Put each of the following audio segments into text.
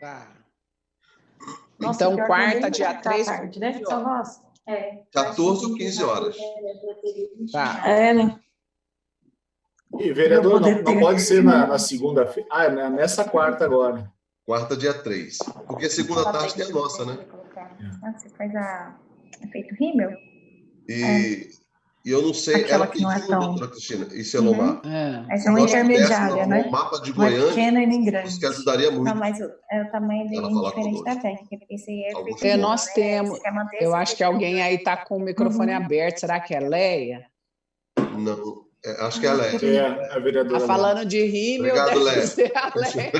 Tá. Nossa, Então, pior que quarta, ninguém dia vai 3, tarde, né? Só nós. 14 ou 15 horas. Tá. Né? E, vereador, Pra eu poder não ter. pode ser na segunda-feira. Ah, é nessa quarta agora. Quarta, dia 3. Porque segunda tarde tem a nossa, né? Você faz efeito rímel? E eu não sei, Aquela ela que não é pediu, tão... doutora Cristina, e Selomar. Essa é uma Se nós intermediária, tivéssemos né? um mapa de Não é Goiânia, pequena e nem grande. isso que ajudaria muito. Não, mas o tamanho dele Ela é falar diferente conosco. da técnica, porque esse é Alguns efeito rímel, Nós né? temos. Você quer manter Eu esse acho que efeito alguém aí está com o microfone aberto. Será que é Leia? Não, acho que é a Léia. É, a vereadora. Tá falando de rímel, Obrigado, deve Léia. ser a Leia.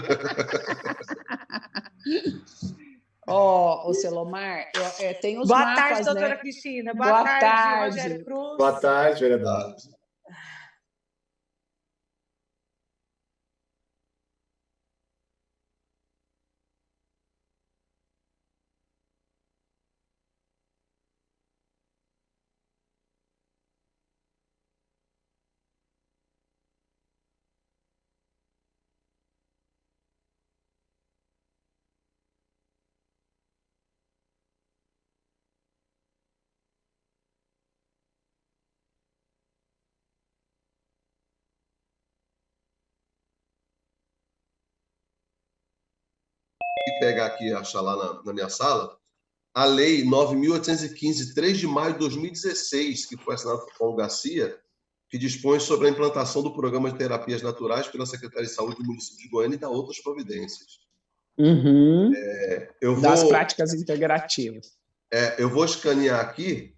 Ó, o Selomar, tem os Boa mapas, tarde, doutora né? Cristina. Boa tarde. Rogério Cruz. Boa tarde, vereador. E pegar aqui, achar lá na minha sala, a Lei 9.815, 3 de maio de 2016, que foi assinada por Paulo Garcia, que dispõe sobre a implantação do programa de terapias naturais pela Secretaria de Saúde do município de Goiânia e da outras providências. Uhum. Das vou, práticas integrativas. eu vou escanear aqui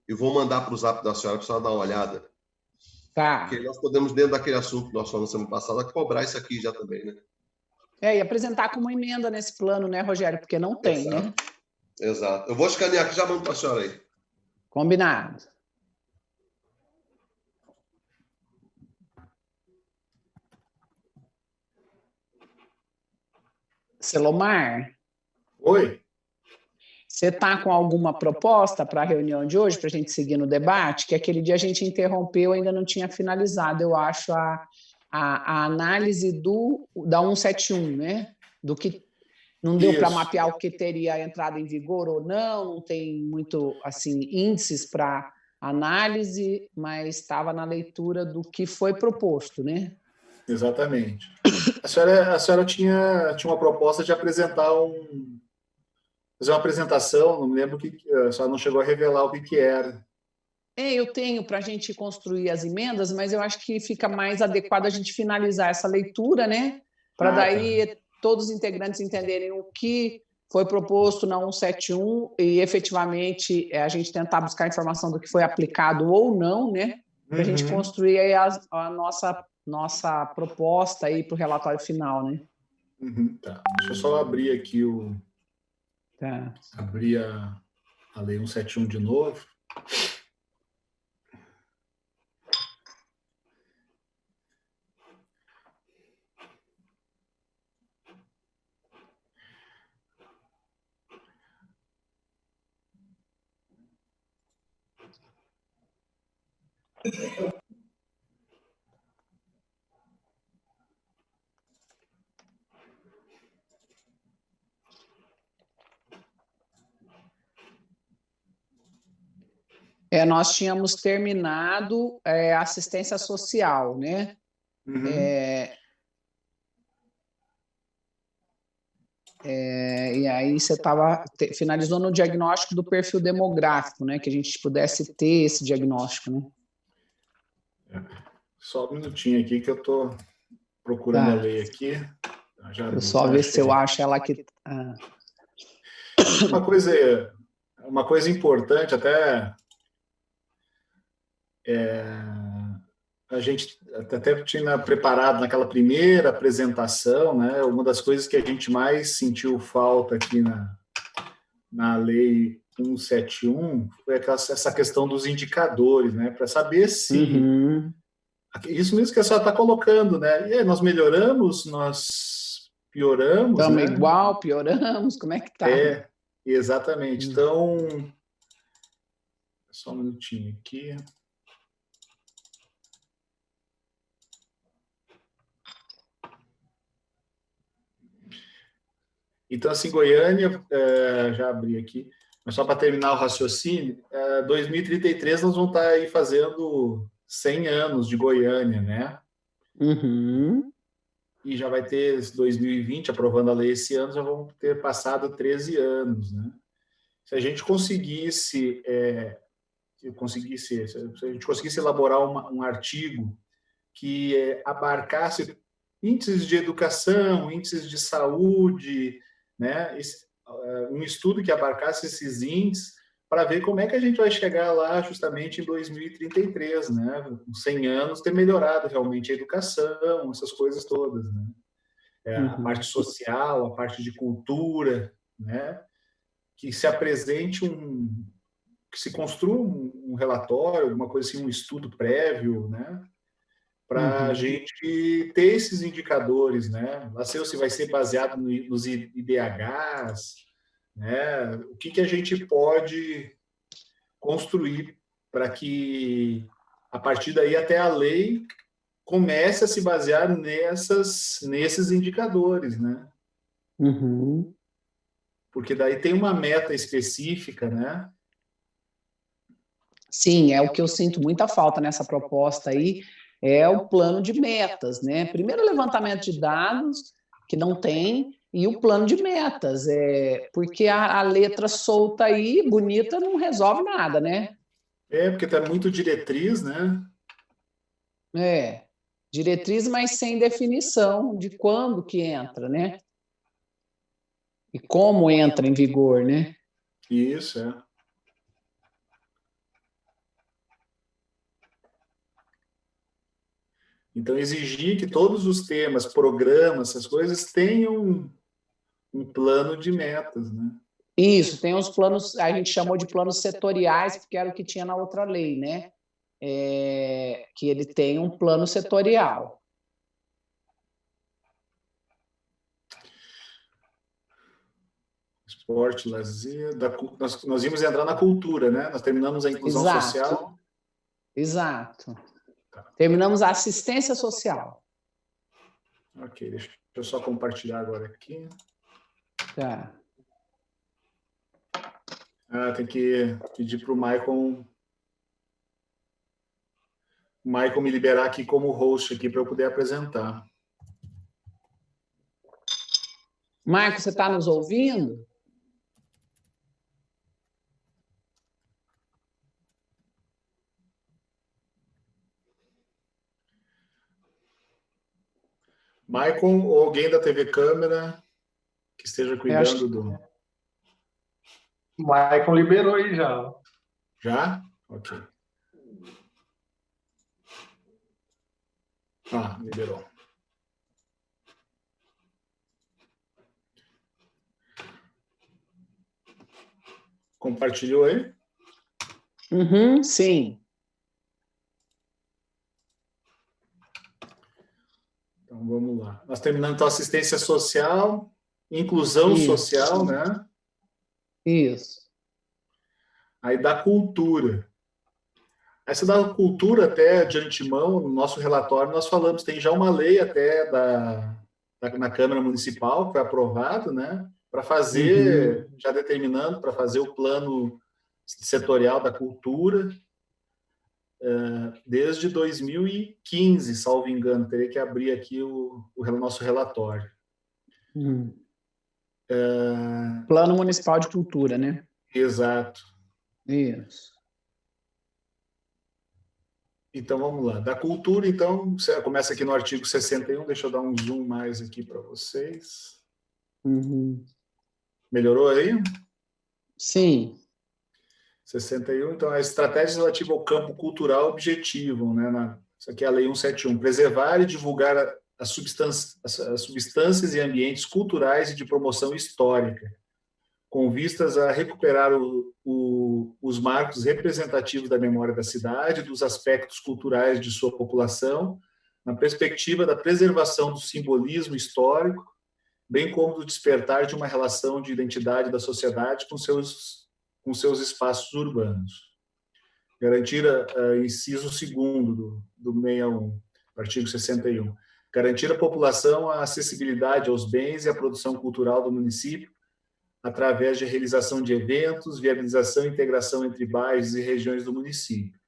e vou mandar para o zap da senhora para a senhora dar uma olhada. Tá. Porque nós podemos, dentro daquele assunto que nós falamos semana passada, cobrar isso aqui já também, né? E apresentar como emenda nesse plano, né, Rogério? Porque não tem, Exato. né? Exato. Eu vou escanear aqui e já mando para a senhora aí. Combinado. Selomar? Oi. Você está com alguma proposta para a reunião de hoje, para a gente seguir no debate? Que aquele dia a gente interrompeu, ainda não tinha finalizado, eu acho, a análise da 171, né? Do que não deu para mapear o que teria entrado em vigor ou não tem muito assim índices para análise, mas estava na leitura do que foi proposto, né? Exatamente. A senhora tinha uma proposta de fazer uma apresentação, não me lembro a senhora não chegou a revelar o que era. Eu tenho para a gente construir as emendas, mas eu acho que fica mais adequado a gente finalizar essa leitura, né? Para daí todos os integrantes entenderem o que foi proposto na 171 e efetivamente a gente tentar buscar informação do que foi aplicado ou não, né? Para a gente construir aí a nossa proposta aí para o relatório final, né? Tá. Deixa eu só abrir aqui abrir a lei 171 de novo. Nós tínhamos terminado a assistência social, né? E aí você finalizou no diagnóstico do perfil demográfico, né? Que a gente pudesse ter esse diagnóstico, né? Só um minutinho aqui que eu estou procurando a lei aqui. Eu só ver se eu acho ela aqui. Uma coisa importante, até a gente até tinha preparado naquela primeira apresentação, né? Uma das coisas que a gente mais sentiu falta aqui na lei 171 foi essa questão dos indicadores, né? Para saber se isso mesmo que a senhora está colocando, né? E aí, nós melhoramos, nós pioramos, estamos né? igual, pioramos, como é que está? Exatamente. Então, só um minutinho aqui. Então, assim, Goiânia, já abri aqui, mas só para terminar o raciocínio, 2033 nós vamos estar aí fazendo 100 anos de Goiânia, né? Uhum. E já vai ter 2020, aprovando a lei esse ano, já vamos ter passado 13 anos, né? Se a gente conseguisse, se a gente conseguisse elaborar um artigo que abarcasse índices de educação, índices de saúde, né? Um estudo que abarcasse esses índices para ver como é que a gente vai chegar lá justamente em 2033, né? Com 100 anos, ter melhorado realmente a educação, essas coisas todas, né? A parte social, a parte de cultura, né? Que se apresente que se construa um relatório, alguma coisa assim, um estudo prévio, né? Para a gente ter esses indicadores, né? Não sei se vai ser baseado nos IDHs, né? O que a gente pode construir para que, a partir daí, até a lei comece a se basear nesses indicadores, né? Uhum. Porque daí tem uma meta específica, né? Sim, é o que eu sinto muita falta nessa proposta aí, é o plano de metas, né? Primeiro, o levantamento de dados, que não tem, e o plano de metas, porque a letra solta aí, bonita, não resolve nada, né? Porque tá muito diretriz, né? Diretriz, mas sem definição de quando que entra, né? E como entra em vigor, né? Isso, Então, exigir que todos os temas, programas, essas coisas tenham um plano de metas, né? Isso, tem os planos, a gente chamou de planos setoriais, porque era o que tinha na outra lei, né? Que ele tem um plano setorial. Esporte, lazer, nós íamos entrar na cultura, né? Nós terminamos a inclusão social. Exato. Terminamos a assistência social. Ok, deixa eu só compartilhar agora aqui. Tá. Tem que pedir para o Maicon me liberar aqui como host aqui para eu poder apresentar. Marco, você está nos ouvindo? Maicon ou alguém da TV Câmara que esteja cuidando do... Maicon liberou aí já. Já? Ok. Liberou. Compartilhou aí? Sim. Então, vamos lá. Nós terminamos, então, assistência social, inclusão social, né? Isso. Aí, da cultura. Essa da cultura, até de antemão, no nosso relatório, nós falamos, tem já uma lei até na Câmara Municipal, que foi aprovado, né? Para fazer, já determinando, para fazer o plano setorial da cultura, desde 2015, salvo engano. Teria que abrir aqui o nosso relatório. Plano Municipal de Cultura, né? Exato. Isso. Então, vamos lá. Da cultura, então, começa aqui no artigo 61. Deixa eu dar um zoom mais aqui para vocês. Melhorou aí? Sim. 61. Então, a estratégia relativa ao campo cultural objetivo, né? Isso aqui é a Lei 171. Preservar e divulgar as substâncias e ambientes culturais e de promoção histórica, com vistas a recuperar os marcos representativos da memória da cidade, dos aspectos culturais de sua população, na perspectiva da preservação do simbolismo histórico, bem como do despertar de uma relação de identidade da sociedade com seus espaços urbanos. Garantir inciso 2º do 61, artigo 61. garantir à população a acessibilidade aos bens e à produção cultural do município, através de realização de eventos, viabilização e integração entre bairros e regiões do município.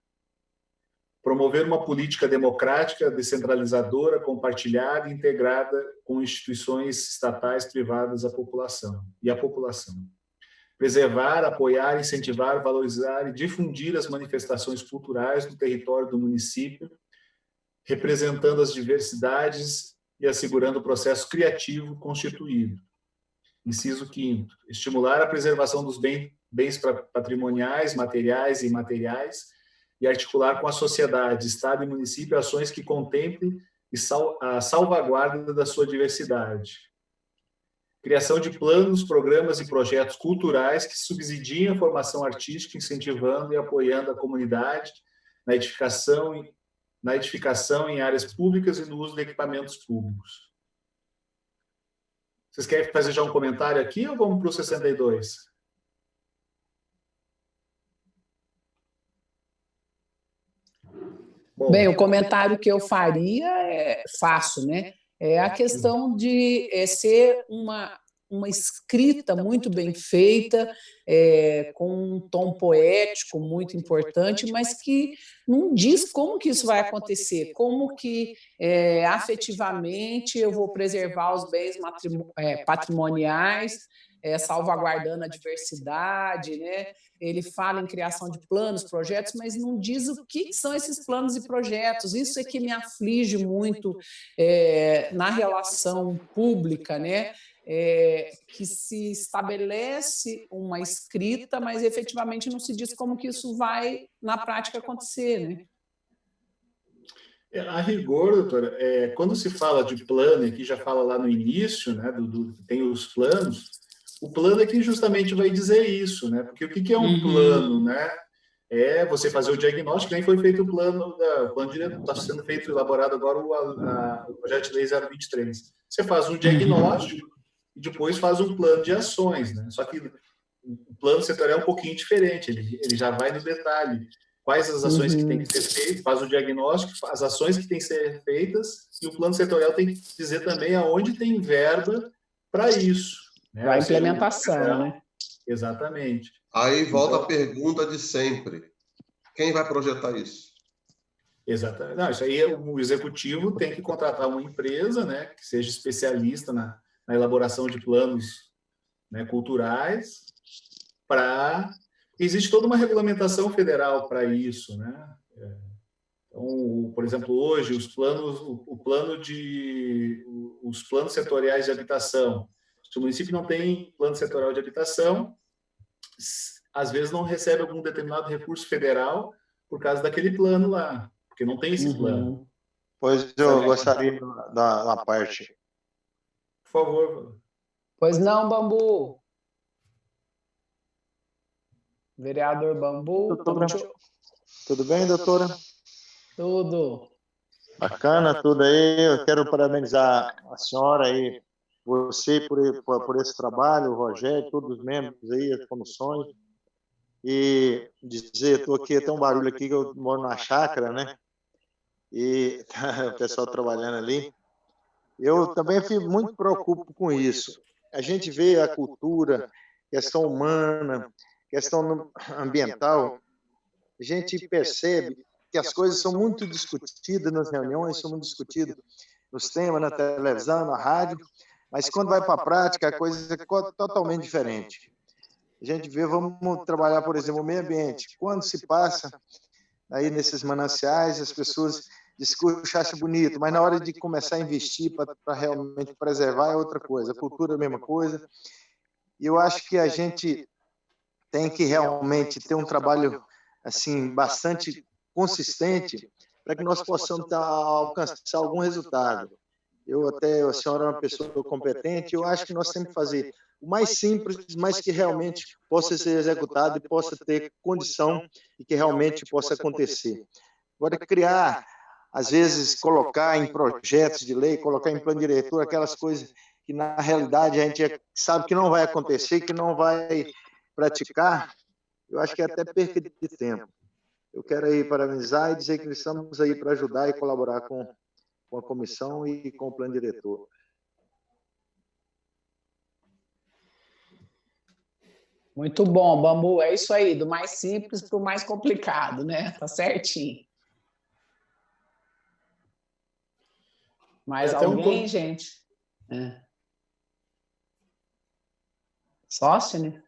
Promover uma política democrática, descentralizadora, compartilhada e integrada com instituições estatais, privadas à população. Preservar, apoiar, incentivar, valorizar e difundir as manifestações culturais no território do município, representando as diversidades e assegurando o processo criativo constituído. Inciso 5º, estimular a preservação dos bens patrimoniais, materiais e imateriais e articular com a sociedade, Estado e município ações que contemplem a salvaguarda da sua diversidade. Criação de planos, programas e projetos culturais que subsidiem a formação artística, incentivando e apoiando a comunidade na edificação em áreas públicas e no uso de equipamentos públicos. Vocês querem fazer já um comentário aqui ou vamos para o 62? Bom, bem, o comentário que eu faria é fácil, né? É a questão de ser uma escrita muito bem feita, com um tom poético muito importante, mas que não diz como que isso vai acontecer, como que afetivamente eu vou preservar os bens patrimoniais, salvaguardando a diversidade, né? Ele fala em criação de planos, projetos, mas não diz o que são esses planos e projetos. Isso é que me aflige muito na relação pública, né? Que se estabelece uma escrita, mas efetivamente não se diz como que isso vai, na prática, acontecer, né? A rigor, doutora, quando se fala de plano, aqui já fala lá no início, né, tem os planos, o plano é que justamente vai dizer isso, né? Porque o que é um plano, né? É você fazer o diagnóstico, nem foi feito o plano diretor, está sendo feito, elaborado agora o projeto de lei 023. Você faz um diagnóstico e depois faz um plano de ações, né? Só que o plano setorial é um pouquinho diferente, ele já vai no detalhe. Quais as ações que têm que ser feitas, faz o diagnóstico, as ações que têm que ser feitas, e o plano setorial tem que dizer também aonde tem verba para isso. Né? Para a implementação, né? Exatamente. Aí volta a pergunta de sempre. Quem vai projetar isso? Exatamente. Não, isso aí o executivo tem que contratar uma empresa, né, que seja especialista na elaboração de planos, né, culturais, para... Existe toda uma regulamentação federal para isso, né? Então, por exemplo, hoje os planos setoriais de habitação. Se o município não tem plano setorial de habitação, às vezes não recebe algum determinado recurso federal por causa daquele plano lá, porque não tem esse plano. Pois eu gostaria da uma parte. Por favor. Pois não, Bambu. Vereador Bambu. Tudo bem, doutora? Tudo. Bacana, tudo aí. Eu quero parabenizar a senhora aí, você por esse trabalho, o Rogério, todos os membros aí, as comissões. E dizer, estou aqui, tem um barulho aqui que eu moro na chácara, né? E o pessoal trabalhando ali. Eu também muito preocupo com isso. A gente vê a cultura, questão humana, questão ambiental, a gente percebe que as coisas são muito discutidas nas reuniões, são muito discutidas nos temas, na televisão, na rádio, mas quando vai para a prática, a coisa é totalmente diferente. A gente vê, vamos trabalhar, por exemplo, o meio ambiente. Quando se passa aí nesses mananciais, as pessoas discutem, acham bonito, mas na hora de começar a investir para realmente preservar é outra coisa. A cultura é a mesma coisa. E eu acho que a gente tem que realmente ter um trabalho assim bastante consistente para que nós possamos alcançar algum resultado. A senhora é uma pessoa competente, eu acho que nós temos que fazer o mais simples, mas que realmente possa ser executado e possa ter condição e que realmente possa acontecer. Agora, criar, às vezes, colocar em projetos de lei, colocar em plano diretor, aquelas coisas que, na realidade, a gente sabe que não vai acontecer, que não vai praticar, eu acho que é até perca de tempo. Eu quero aí parabenizar e dizer que estamos aí para ajudar e colaborar com a comissão e com o plano diretor. Muito bom, Bambu. É isso aí, do mais simples para o mais complicado, né? Tá certinho. Mais alguém, gente? Sócio,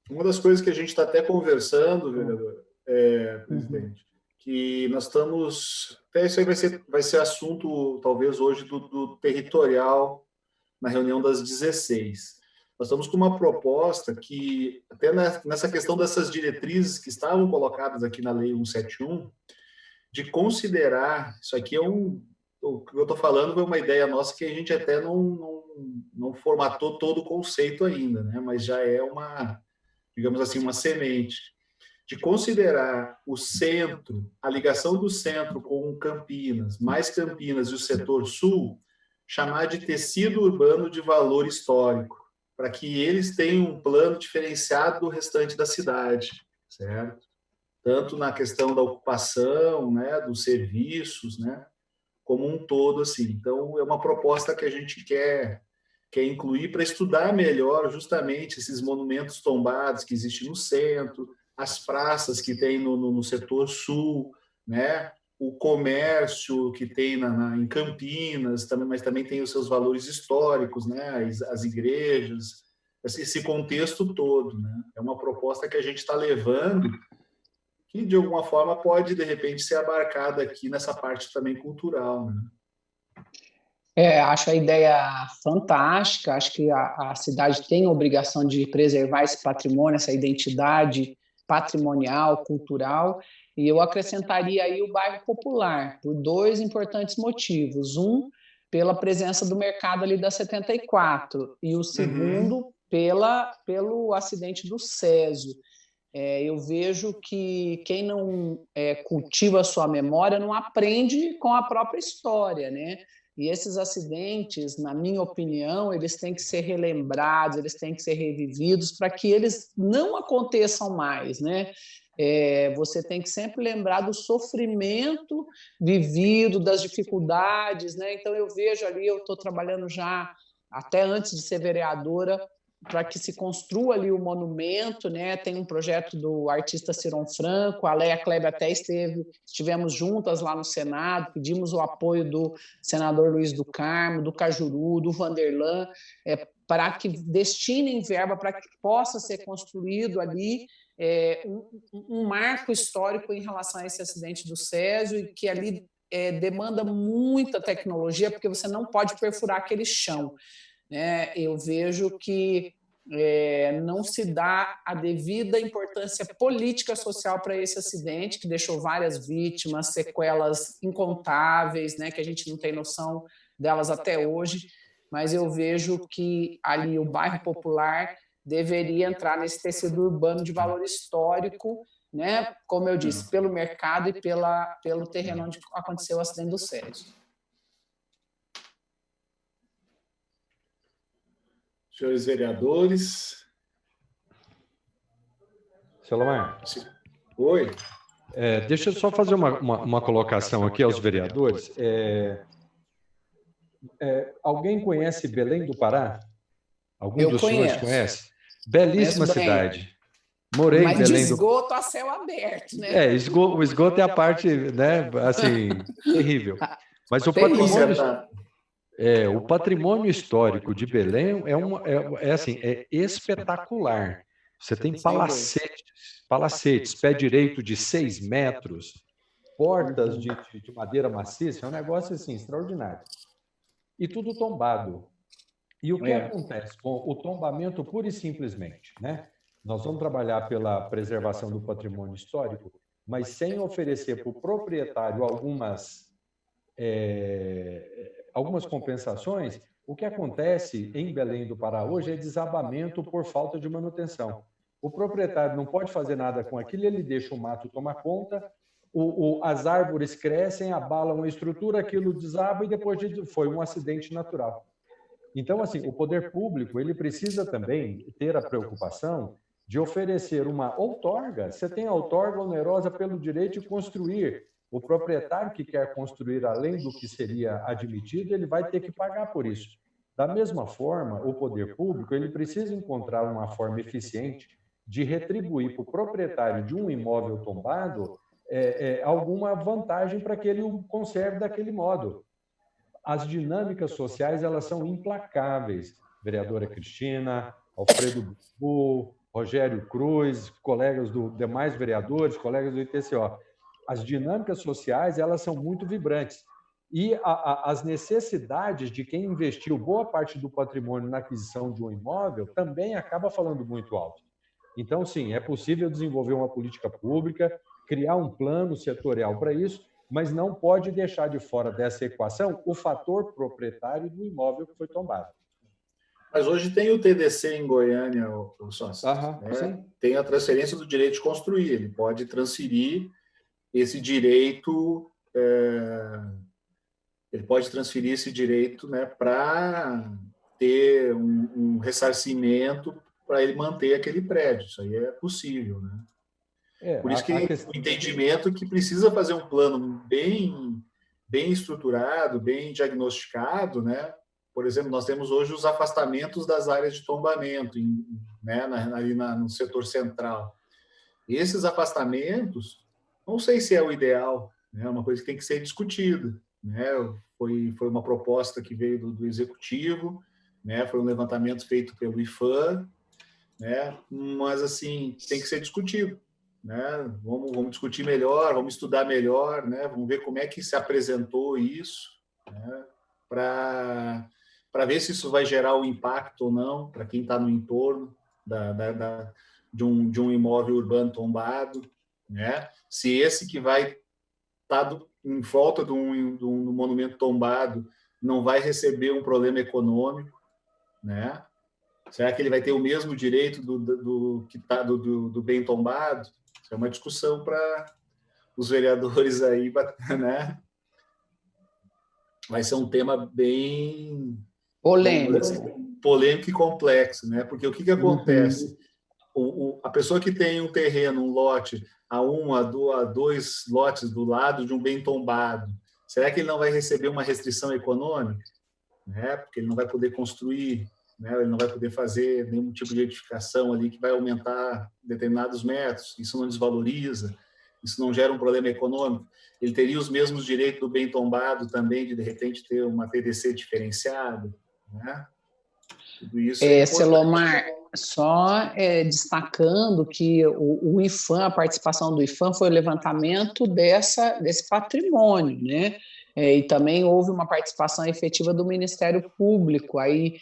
Uma das coisas que a gente está até conversando, vereador, presidente, que nós estamos... Até isso aí vai ser assunto, talvez, hoje, do territorial, na reunião das 16. Nós estamos com uma proposta que, até nessa questão dessas diretrizes que estavam colocadas aqui na Lei 171, de considerar, isso aqui o que eu estou falando é uma ideia nossa que a gente até não formatou todo o conceito ainda, né? Mas já é digamos assim, uma semente, de considerar o centro, a ligação do centro com Campinas, mais Campinas e o setor sul, chamar de tecido urbano de valor histórico, para que eles tenham um plano diferenciado do restante da cidade, certo? Tanto na questão da ocupação, né, dos serviços, né, como um todo, assim. Então, é uma proposta que a gente quer incluir para estudar melhor justamente esses monumentos tombados que existem no centro, as praças que tem no setor sul, né, o comércio que tem em Campinas, também, mas também tem os seus valores históricos, né, as igrejas, esse contexto todo, né? É uma proposta que a gente está levando que, de alguma forma, pode, de repente, ser abarcada aqui nessa parte também cultural, né? Acho a ideia fantástica, acho que a cidade tem a obrigação de preservar esse patrimônio, essa identidade patrimonial, cultural, e eu acrescentaria aí o bairro popular, por dois importantes motivos. Um, pela presença do mercado ali da 74, e o segundo, pelo acidente do Césio. Eu vejo que quem não cultiva a sua memória não aprende com a própria história, né? E esses acidentes, na minha opinião, eles têm que ser relembrados, eles têm que ser revividos para que eles não aconteçam mais, né? Você tem que sempre lembrar do sofrimento vivido, das dificuldades, né? Então, eu vejo ali, eu estou trabalhando já, até antes de ser vereadora, para que se construa ali o monumento, né? Tem um projeto do artista Ciron Franco, a Leia Kleber até estivemos juntas lá no Senado, pedimos o apoio do senador Luiz do Carmo, do Cajuru, do Vanderlan, para que destinem verba para que possa ser construído ali um marco histórico em relação a esse acidente do Césio, e que ali demanda muita tecnologia, porque você não pode perfurar aquele chão. Eu vejo que não se dá a devida importância política social para esse acidente, que deixou várias vítimas, sequelas incontáveis, né, que a gente não tem noção delas até hoje, mas eu vejo que ali o bairro popular deveria entrar nesse tecido urbano de valor histórico, né, como eu disse, pelo mercado e pelo terreno onde aconteceu o acidente do Césio. Senhores vereadores. Seu Lomar. Oi. Deixa eu só fazer uma colocação aqui aos vereadores. Alguém conhece Belém do Pará? Algum dos senhores conhece? Belíssima cidade. Morei em Belém do Pará. Mas de esgoto a céu aberto, né? O esgoto é a parte, né, assim, terrível. Mas o patrimônio histórico de Belém é espetacular. Você tem palacetes, pé direito de 6 metros, portas de madeira maciça, é um negócio assim, extraordinário. E tudo tombado. E o que acontece com o tombamento pura e simplesmente, né? Nós vamos trabalhar pela preservação do patrimônio histórico, mas sem oferecer para o proprietário algumas compensações. O que acontece em Belém do Pará hoje é desabamento por falta de manutenção. O proprietário não pode fazer nada com aquilo, ele deixa o mato tomar conta, as árvores crescem, abalam a estrutura, aquilo desaba e depois foi um acidente natural. Então, assim, o poder público ele precisa também ter a preocupação de oferecer uma outorga. Você tem a outorga onerosa pelo direito de construir. O proprietário que quer construir além do que seria admitido, ele vai ter que pagar por isso. Da mesma forma, o poder público ele precisa encontrar uma forma eficiente de retribuir para o proprietário de um imóvel tombado alguma vantagem para que ele o conserve daquele modo. As dinâmicas sociais elas são implacáveis. Vereadora Cristina, Alfredo Bull, Rogério Cruz, colegas do demais vereadores, colegas do ITCO. As dinâmicas sociais elas são muito vibrantes. E as necessidades de quem investiu boa parte do patrimônio na aquisição de um imóvel também acaba falando muito alto. Então, sim, é possível desenvolver uma política pública, criar um plano setorial para isso, mas não pode deixar de fora dessa equação o fator proprietário do imóvel que foi tombado. Mas hoje tem o TDC em Goiânia, o sócio. Sim. Tem a transferência do direito de construir. Ele pode transferir esse direito... Ele pode transferir esse direito, né, para ter um ressarcimento para ele manter aquele prédio. Isso aí é possível, né? Por isso que o entendimento que precisa fazer um plano bem estruturado, bem diagnosticado, né? Por exemplo, nós temos hoje os afastamentos das áreas de tombamento, né, ali no setor central. E esses afastamentos, não sei se é o ideal, né? É uma coisa que tem que ser discutida. Né? Foi uma proposta que veio do executivo, né? Foi um levantamento feito pelo IFAM, né? Mas assim tem que ser discutido, né? Vamos discutir melhor, vamos estudar melhor, né? Vamos ver como é que se apresentou isso, né? Para ver se isso vai gerar um impacto ou não para quem está no entorno de um imóvel urbano tombado, né? Se esse que vai estar em volta de um monumento tombado não vai receber um problema econômico, né? Será que ele vai ter o mesmo direito do bem tombado? Isso é uma discussão para os vereadores aí, né? Vai ser um tema bem polêmico e complexo, né? Porque o que acontece? A pessoa que tem um terreno, um lote, a dois lotes do lado de um bem tombado, será que ele não vai receber uma restrição econômica? Né? Porque ele não vai poder construir, né? Ele não vai poder fazer nenhum tipo de edificação ali que vai aumentar determinados metros, isso não desvaloriza, isso não gera um problema econômico. Ele teria os mesmos direitos do bem tombado também, de repente ter uma TDC diferenciada, né? Tudo isso Celomar, só destacando que o IFAM, a participação do IFAM foi o levantamento desse patrimônio, né? E também houve uma participação efetiva do Ministério Público aí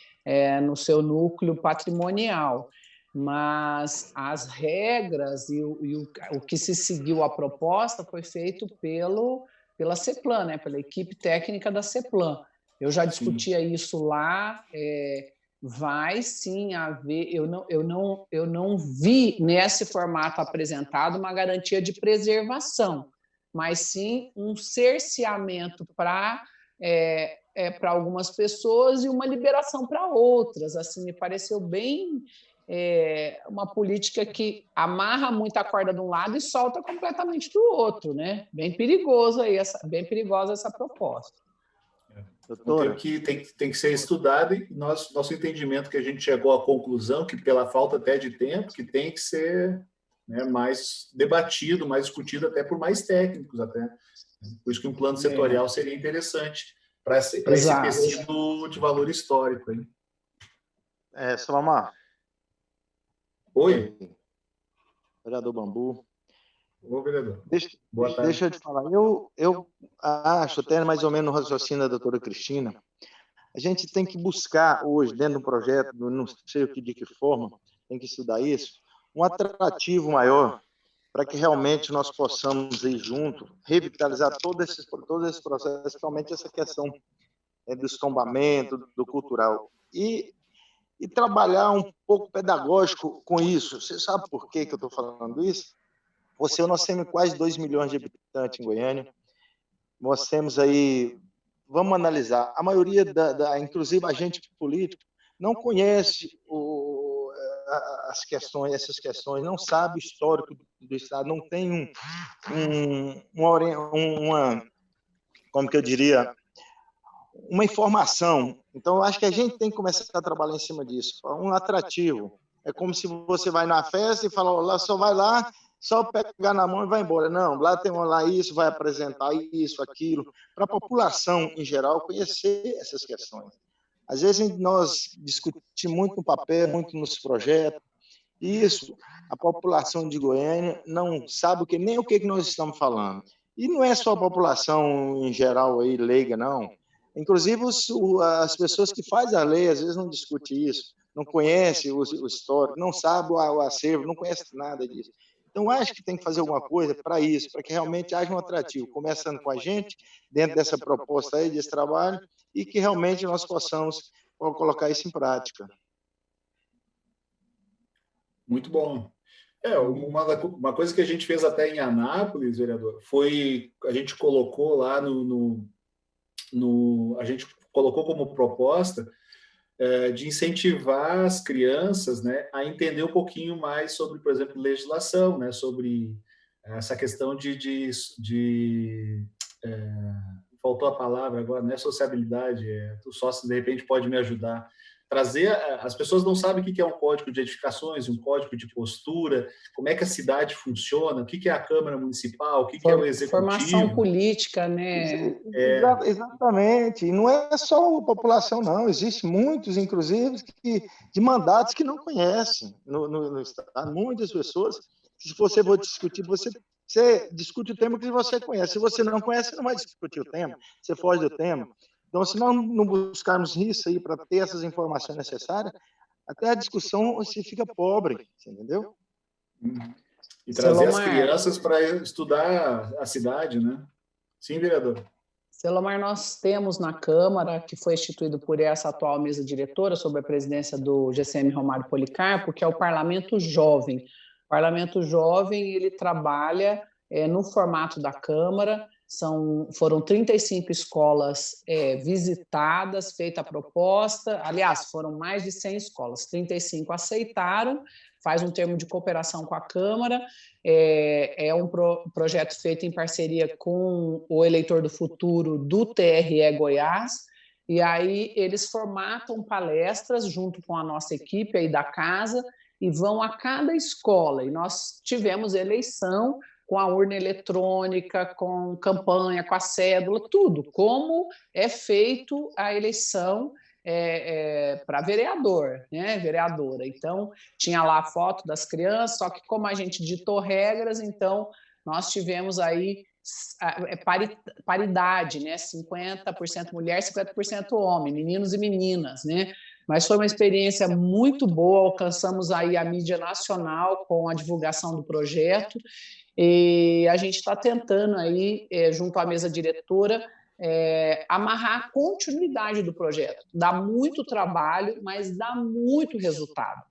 no seu núcleo patrimonial. Mas as regras e o que se seguiu a proposta foi feito pela CEPLAN, né? Pela equipe técnica da CEPLAN. Eu já discutia isso lá. Vai sim haver, eu não vi nesse formato apresentado uma garantia de preservação, mas sim um cerceamento para algumas pessoas e uma liberação para outras. Assim, me pareceu bem uma política que amarra muito a corda de um lado e solta completamente do outro, né? Bem perigosa essa proposta. Tem que ser estudado e nosso entendimento que a gente chegou à conclusão que, pela falta até de tempo, que tem que ser, né, mais debatido, mais discutido até por mais técnicos até. Por isso que um plano setorial seria interessante para esse tecido de valor histórico. Hein? Celomar. Oi. Vereador Bambu. Ô, vereador. Deixa eu te falar. Eu acho, até mais ou menos no raciocínio da doutora Cristina, a gente tem que buscar hoje, dentro do projeto, não sei de que forma, tem que estudar isso, um atrativo maior para que realmente nós possamos ir junto, revitalizar todo esse processo, principalmente essa questão do tombamento, do cultural. E trabalhar um pouco pedagógico com isso. Você sabe por que eu estou falando isso? Nós temos quase 2 milhões de habitantes em Goiânia. Nós temos aí, vamos analisar, a maioria, inclusive a gente político, não conhece essas questões, não sabe o histórico do Estado, não tem como que eu diria, uma informação. Então, eu acho que a gente tem que começar a trabalhar em cima disso, um atrativo. É como se você vai na festa e fala, lá só vai lá, só pegar na mão e vai embora. Não, lá tem lá isso, vai apresentar isso, aquilo, para a população em geral conhecer essas questões. Às vezes nós discutimos muito no papel, muito nos projetos, e isso, a população de Goiânia não sabe nem o que nós estamos falando. E não é só a população em geral aí, leiga, não. Inclusive as pessoas que fazem a lei, às vezes não discutem isso, não conhecem o histórico, não sabem o acervo, não conhecem nada disso. Então, acho que tem que fazer alguma coisa para isso, para que realmente haja um atrativo, começando com a gente, dentro dessa proposta aí, desse trabalho, e que realmente nós possamos colocar isso em prática. Muito bom. Uma coisa que a gente fez até em Anápolis, vereador, foi a gente colocou lá a gente colocou como proposta de incentivar as crianças, né, a entender um pouquinho mais sobre, por exemplo, legislação, né, sobre essa questão faltou a palavra agora, não é sociabilidade, o sócio de repente pode me ajudar. As pessoas não sabem o que é um código de edificações, um código de postura, como é que a cidade funciona, o que é a Câmara Municipal, o que é o Executivo. Formação política, né? Exatamente. E não é só a população, não. Existem muitos, inclusive, de mandatos que não conhecem no Estado. Muitas pessoas, se você for discutir, você discute o tema que você conhece. Se você não conhece, você não vai discutir o tema. Você foge do tema. Então, se nós não buscarmos isso aí para ter essas informações necessárias, até a discussão se fica pobre, entendeu? E trazer as crianças para estudar a cidade, né? Sim, vereador. Selomar, nós temos na Câmara, que foi instituído por essa atual mesa diretora, sob a presidência do GCM Romário Policarpo, que é o Parlamento Jovem. O Parlamento Jovem, ele trabalha no formato da Câmara. Foram 35 escolas visitadas, feita a proposta. Aliás, foram mais de 100 escolas, 35 aceitaram, faz um termo de cooperação com a Câmara, é um projeto feito em parceria com o eleitor do futuro do TRE Goiás, e aí eles formatam palestras junto com a nossa equipe aí da casa e vão a cada escola, e nós tivemos eleição com a urna eletrônica, com campanha, com a cédula, tudo, como é feito a eleição para vereador, né, vereadora. Então, tinha lá a foto das crianças, só que como a gente ditou regras, então, nós tivemos aí paridade, né, 50% mulher, 50% homem, meninos e meninas, né, mas foi uma experiência muito boa, alcançamos aí a mídia nacional com a divulgação do projeto, e a gente está tentando aí, junto à mesa diretora, amarrar a continuidade do projeto. Dá muito trabalho, mas dá muito resultado.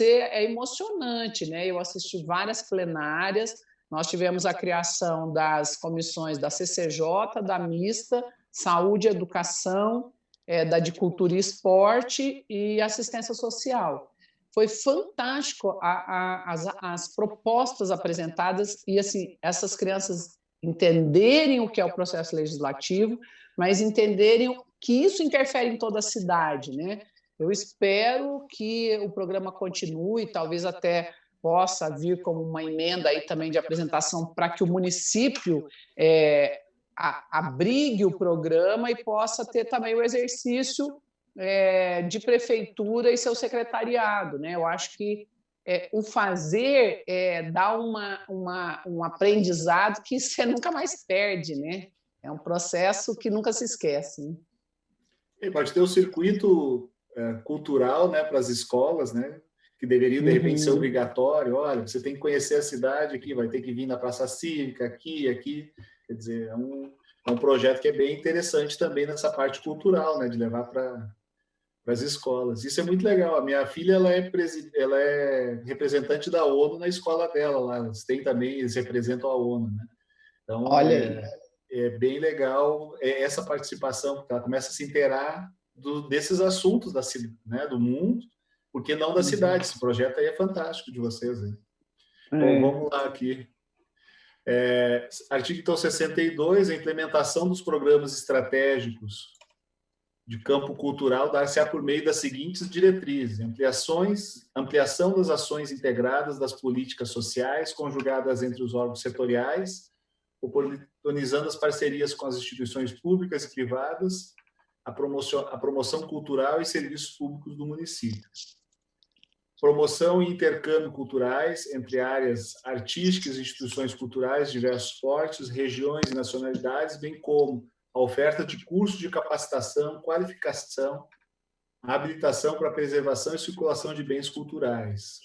É emocionante, né? Eu assisti várias plenárias, nós tivemos a criação das comissões da CCJ, da Mista, Saúde e Educação, da de Cultura e Esporte e Assistência Social. Foi fantástico as propostas apresentadas e assim, essas crianças entenderem o que é o processo legislativo, mas entenderem que isso interfere em toda a cidade, né? Eu espero que o programa continue, talvez até possa vir como uma emenda aí também de apresentação para que o município abrigue o programa e possa ter também o exercício de prefeitura e seu secretariado, né? Eu acho que o fazer dá um aprendizado que você nunca mais perde, né? É um processo que nunca se esquece. Né? E pode ter o circuito cultural, né, para as escolas, né? Que deveria, de repente, ser obrigatório. Olha, você tem que conhecer a cidade aqui, vai ter que vir na Praça Cívica, aqui. Quer dizer, é um projeto que é bem interessante também nessa parte cultural, né, de levar para as escolas. Isso é muito legal. A minha filha ela é representante da ONU na escola dela lá. Eles representam a ONU, né? Então, olha é bem legal essa participação, porque ela começa a se inteirar desses assuntos do mundo, Por que não da cidade? Esse projeto aí é fantástico de vocês. Hein? É. Bom, vamos lá aqui. Artigo, então, 62, a implementação dos programas estratégicos de campo cultural dar-se-á por meio das seguintes diretrizes: ampliação das ações integradas das políticas sociais, conjugadas entre os órgãos setoriais, oportunizando as parcerias com as instituições públicas e privadas, a promoção cultural e serviços públicos do município. Promoção e intercâmbio culturais entre áreas artísticas e instituições culturais de diversos portes, regiões e nacionalidades, bem como a oferta de cursos de capacitação, qualificação, habilitação para preservação e circulação de bens culturais.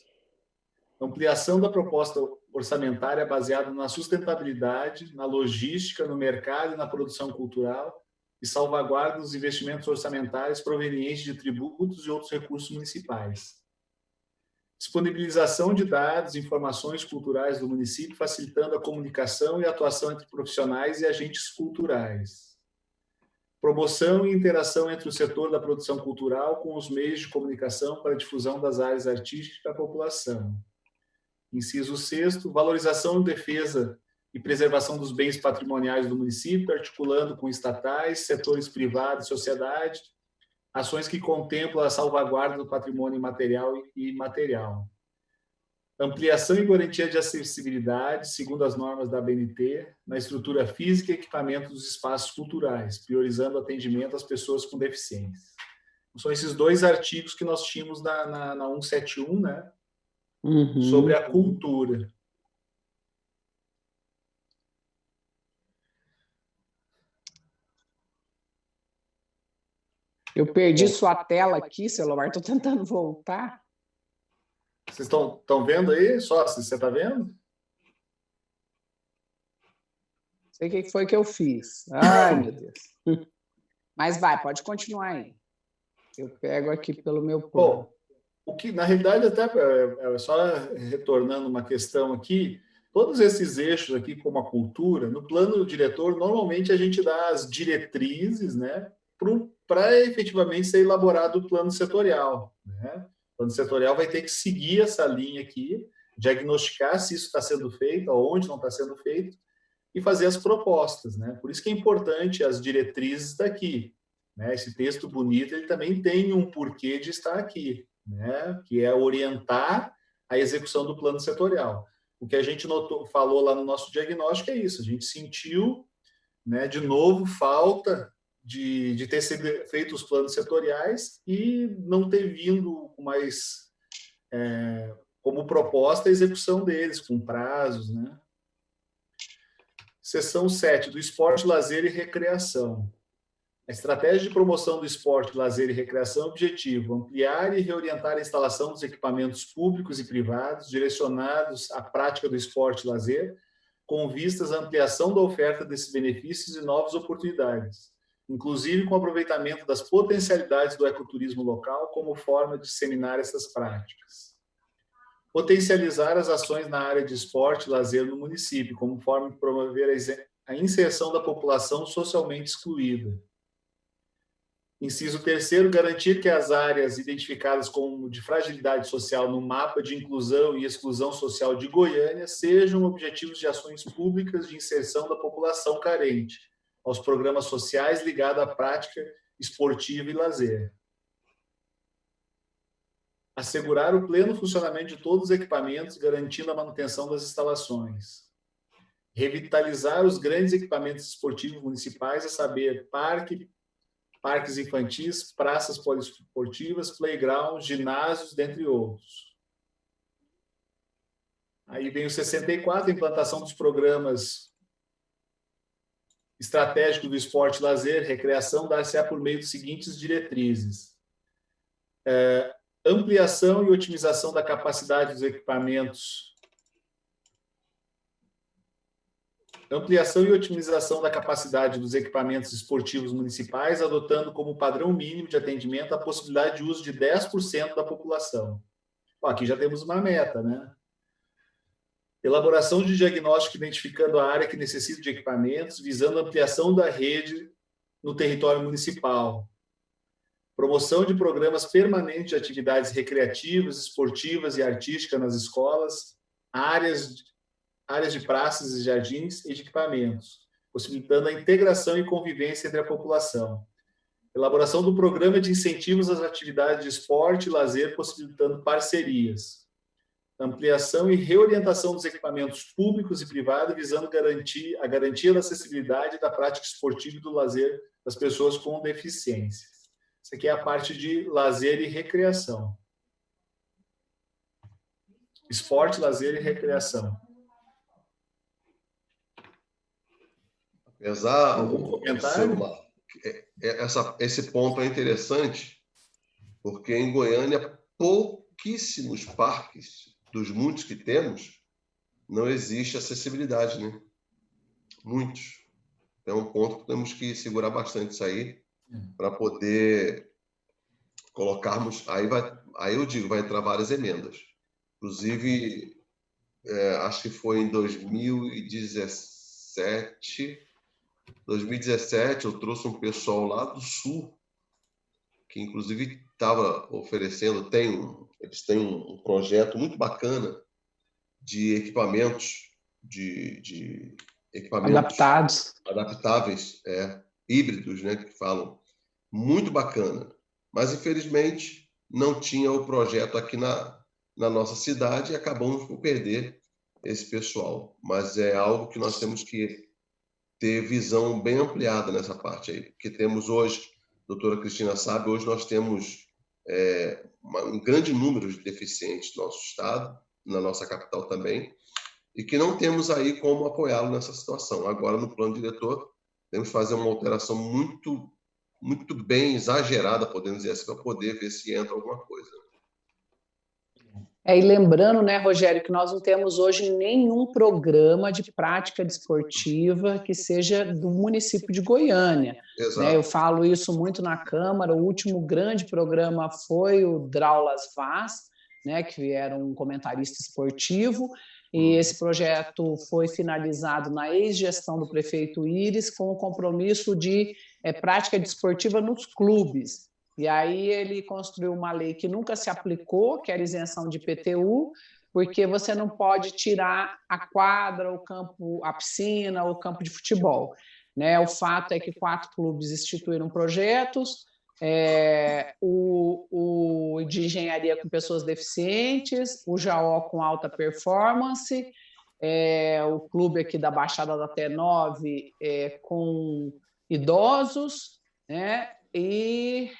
Ampliação da proposta orçamentária baseada na sustentabilidade, na logística, no mercado e na produção cultural e salvaguarda dos investimentos orçamentários provenientes de tributos e outros recursos municipais. Disponibilização de dados e informações culturais do município, facilitando a comunicação e a atuação entre profissionais e agentes culturais. Promoção e interação entre o setor da produção cultural com os meios de comunicação para a difusão das áreas artísticas para a população. Inciso 6º, valorização, defesa e preservação dos bens patrimoniais do município, articulando com estatais, setores privados e sociedade, ações que contemplam a salvaguarda do patrimônio material e imaterial. Ampliação e garantia de acessibilidade, segundo as normas da ABNT, na estrutura física e equipamento dos espaços culturais, priorizando o atendimento às pessoas com deficiência. São esses dois artigos que nós tínhamos na 171, né? Sobre a cultura. Eu perdi sua tela aqui, celular, estou tentando voltar. Vocês estão vendo aí? Só se você está vendo? Não sei o que foi que eu fiz. Ai, meu Deus. Mas vai, pode continuar aí. Eu pego aqui pelo meu plano. Bom, o que, na realidade, até só retornando uma questão aqui, todos esses eixos aqui, como a cultura, no plano diretor, normalmente a gente dá as diretrizes, né, para efetivamente ser elaborado o plano setorial, né? O plano setorial vai ter que seguir essa linha aqui, diagnosticar se isso está sendo feito, aonde não está sendo feito, e fazer as propostas, né? Por isso que é importante as diretrizes daqui, né? Esse texto bonito, ele também tem um porquê de estar aqui, né? Que é orientar a execução do plano setorial. O que a gente falou lá no nosso diagnóstico é isso, a gente sentiu, né, de novo, falta de ter sido feito os planos setoriais e não ter vindo com mais como proposta a execução deles, com prazos, né? Seção 7, do esporte, lazer e recreação. A estratégia de promoção do esporte, lazer e recreação é objetivo: ampliar e reorientar a instalação dos equipamentos públicos e privados direcionados à prática do esporte e lazer, com vistas à ampliação da oferta desses benefícios e novas oportunidades, inclusive com o aproveitamento das potencialidades do ecoturismo local como forma de disseminar essas práticas. Potencializar as ações na área de esporte e lazer no município, como forma de promover a inserção da população socialmente excluída. Inciso 3º, garantir que as áreas identificadas como de fragilidade social no mapa de inclusão e exclusão social de Goiânia sejam objetivos de ações públicas de inserção da população carente aos programas sociais ligados à prática esportiva e lazer. Assegurar o pleno funcionamento de todos os equipamentos, garantindo a manutenção das instalações. Revitalizar os grandes equipamentos esportivos municipais, a saber, parques infantis, praças poliesportivas, playgrounds, ginásios, dentre outros. Aí vem o 64, a implantação dos programas estratégicos do esporte, lazer, recreação, dar-se-á por meio dos seguintes diretrizes. Ampliação e otimização da capacidade dos equipamentos. Ampliação e otimização da capacidade dos equipamentos esportivos municipais, adotando como padrão mínimo de atendimento a possibilidade de uso de 10% da população. Bom, aqui já temos uma meta, né? Elaboração de diagnóstico identificando a área que necessita de equipamentos, visando a ampliação da rede no território municipal. promoção de programas permanentes de atividades recreativas, esportivas e artísticas nas escolas, áreas de praças e jardins e de equipamentos, possibilitando a integração e convivência entre a população. Elaboração do programa de incentivos às atividades de esporte e lazer, possibilitando parcerias. Ampliação e reorientação dos equipamentos públicos e privados, visando a garantia da acessibilidade da prática esportiva e do lazer das pessoas com deficiência. Isso aqui é a parte de lazer e recreação. Esporte, lazer e recreação. Apesar, Algum comentário? Esse ponto é interessante, porque em Goiânia, pouquíssimos parques, dos muitos que temos, não existe acessibilidade, né? Muitos. É um ponto que temos que segurar bastante isso aí, para poder colocarmos... Aí eu digo, vai entrar várias emendas. Inclusive, acho que foi em 2017, eu trouxe um pessoal lá do Sul, que inclusive estava oferecendo, eles têm um projeto muito bacana de equipamentos, de equipamentos adaptáveis, híbridos, né, que falam, muito bacana. Mas, infelizmente, não tinha o projeto aqui na nossa cidade e acabamos por perder esse pessoal. Mas é algo que nós temos que ter visão bem ampliada nessa parte aí, porque temos hoje, a doutora Cristina sabe, hoje nós temos um grande número de deficientes no nosso estado, na nossa capital também, e que não temos aí como apoiá-lo nessa situação. Agora, no plano diretor, temos que fazer uma alteração muito, muito bem exagerada, podemos dizer assim, para poder ver se entra alguma coisa. E lembrando, né, Rogério, que nós não temos hoje nenhum programa de prática desportiva que seja do município de Goiânia. Né? Eu falo isso muito na Câmara. O último grande programa foi o Draulas Vaz, né, que era um comentarista esportivo, e esse projeto foi finalizado na ex-gestão do prefeito Íris com o compromisso de prática desportiva nos clubes. E aí ele construiu uma lei que nunca se aplicou, que era isenção de IPTU, porque você não pode tirar a quadra, o campo, a piscina, o campo de futebol. Né? O fato é que 4 clubes instituíram projetos, o de engenharia com pessoas deficientes, o JAO com alta performance, o clube aqui da Baixada da T9 com idosos, né? E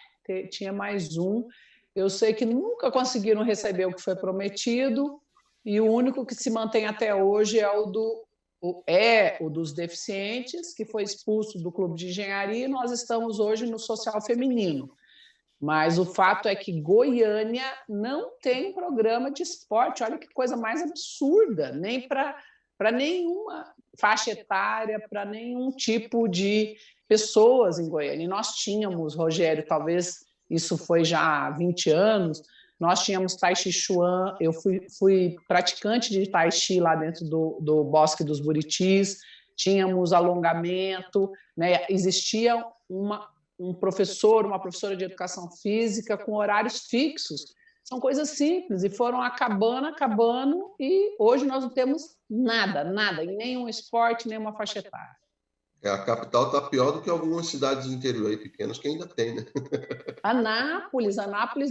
tinha mais um. Eu sei que nunca conseguiram receber o que foi prometido, e o único que se mantém até hoje é o dos deficientes, que foi expulso do clube de engenharia, e nós estamos hoje no social feminino. Mas o fato é que Goiânia não tem programa de esporte. Olha que coisa mais absurda, nem para nenhuma faixa etária, para nenhum tipo de pessoas em Goiânia. E nós tínhamos, Rogério, talvez isso foi já há 20 anos, nós tínhamos Tai Chi Chuan, eu fui praticante de Tai Chi lá dentro do Bosque dos Buritis, tínhamos alongamento, né? Existia um professor, uma professora de educação física com horários fixos. São coisas simples e foram acabando, e hoje nós não temos nada, em nenhum esporte, nenhuma faixa etária. A capital está pior do que algumas cidades do interior aí, pequenas, que ainda tem, né? Anápolis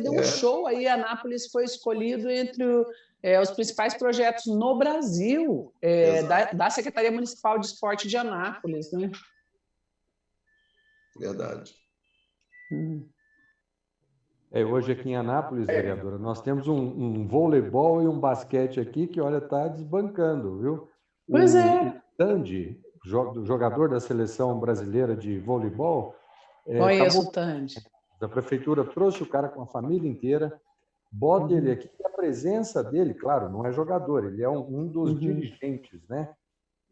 deu um show aí. Anápolis foi escolhido entre os principais projetos no Brasil, da Secretaria Municipal de Esporte de Anápolis, né? Verdade. Hoje aqui em Anápolis, vereadora, nós temos um voleibol e um basquete aqui que, olha, está desbancando, viu? Pois é. Tandy, jogador da seleção brasileira de voleibol, conheço o Tandy. A prefeitura trouxe o cara com a família inteira, bota ele aqui, e a presença dele, claro, não é jogador, ele é um dos dirigentes, né?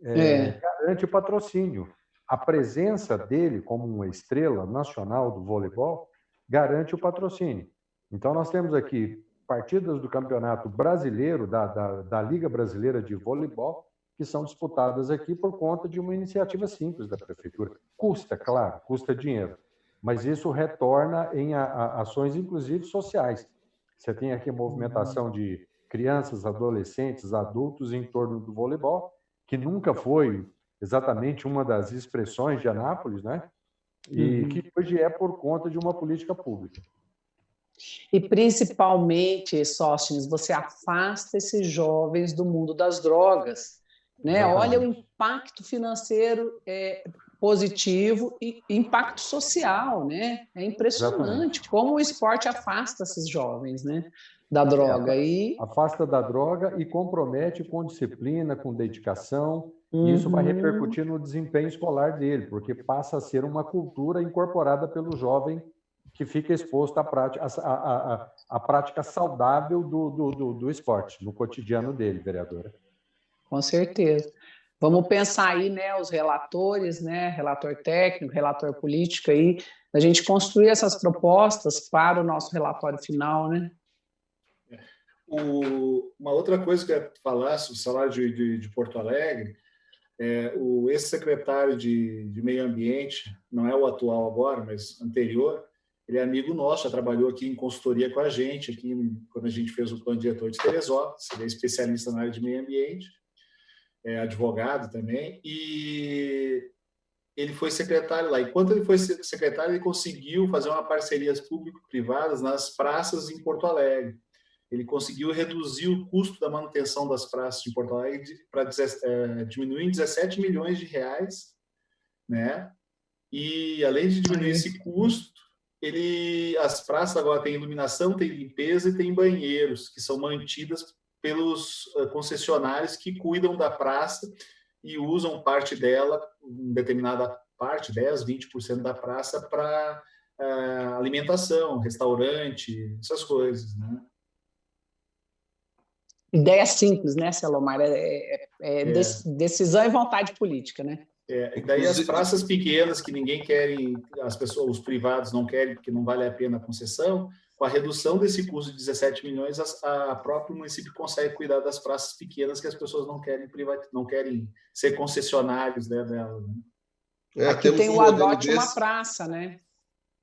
Garante o patrocínio. A presença dele como uma estrela nacional do voleibol garante o patrocínio. Então, nós temos aqui partidas do Campeonato Brasileiro, da Liga Brasileira de Voleibol, que são disputadas aqui por conta de uma iniciativa simples da prefeitura. Custa, claro, custa dinheiro. mas isso retorna em ações, inclusive, sociais. Você tem aqui a movimentação de crianças, adolescentes, adultos em torno do voleibol, que nunca foi exatamente uma das expressões de Anápolis, né? E que hoje é por conta de uma política pública. E, principalmente, Sóstenes, você afasta esses jovens do mundo das drogas, né? Olha o impacto financeiro positivo e impacto social, né? É impressionante como o esporte afasta esses jovens, né, da droga. Afasta da droga e compromete com disciplina, com dedicação, e isso vai repercutir no desempenho escolar dele, porque passa a ser uma cultura incorporada pelo jovem que fica exposto à prática saudável do esporte, no cotidiano dele, vereadora. Com certeza. Vamos pensar aí, né, os relatores, né, relator técnico, relator político aí, a gente construir essas propostas para o nosso relatório final, né? Uma outra coisa que eu ia falar sobre o salário de Porto Alegre, o ex-secretário de Meio Ambiente, não é o atual agora, mas anterior, ele é amigo nosso, já trabalhou aqui em consultoria com a gente, aqui quando a gente fez o plano diretor de Teresópolis, ele é especialista na área de meio ambiente, é advogado também, e ele foi secretário lá. Enquanto ele foi secretário, ele conseguiu fazer uma parcerias público-privadas nas praças em Porto Alegre. Ele conseguiu reduzir o custo da manutenção das praças de Porto Alegre para diminuir em 17 milhões de reais, né? E, além de diminuir esse custo, as praças agora têm iluminação, têm limpeza e têm banheiros, que são mantidas pelos concessionários que cuidam da praça e usam parte dela, determinada parte, 10%, 20% da praça, para alimentação, restaurante, essas coisas, né? Ideia simples, né, Selomar? Decisão e vontade política, né? E daí as praças pequenas que ninguém quer, as pessoas, os privados não querem porque não vale a pena a concessão, com a redução desse custo de 17 milhões, a próprio município consegue cuidar das praças pequenas que as pessoas não querem ser concessionários, né, delas. Né? Aqui tem o Adote uma Praça, né?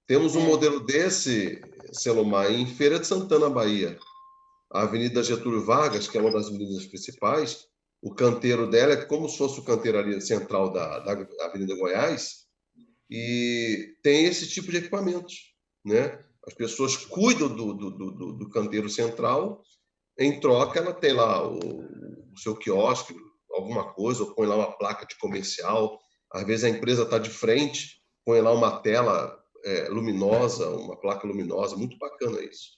Temos um modelo desse, Selomar, em Feira de Santana, Bahia. A Avenida Getúlio Vargas, que é uma das avenidas principais, o canteiro dela é como se fosse o canteiro ali central da Avenida Goiás, e tem esse tipo de equipamentos, né? As pessoas cuidam do canteiro central, em troca ela tem lá o seu quiosque, alguma coisa, ou põe lá uma placa de comercial, às vezes a empresa está de frente, põe lá uma tela luminosa, uma placa luminosa, muito bacana isso.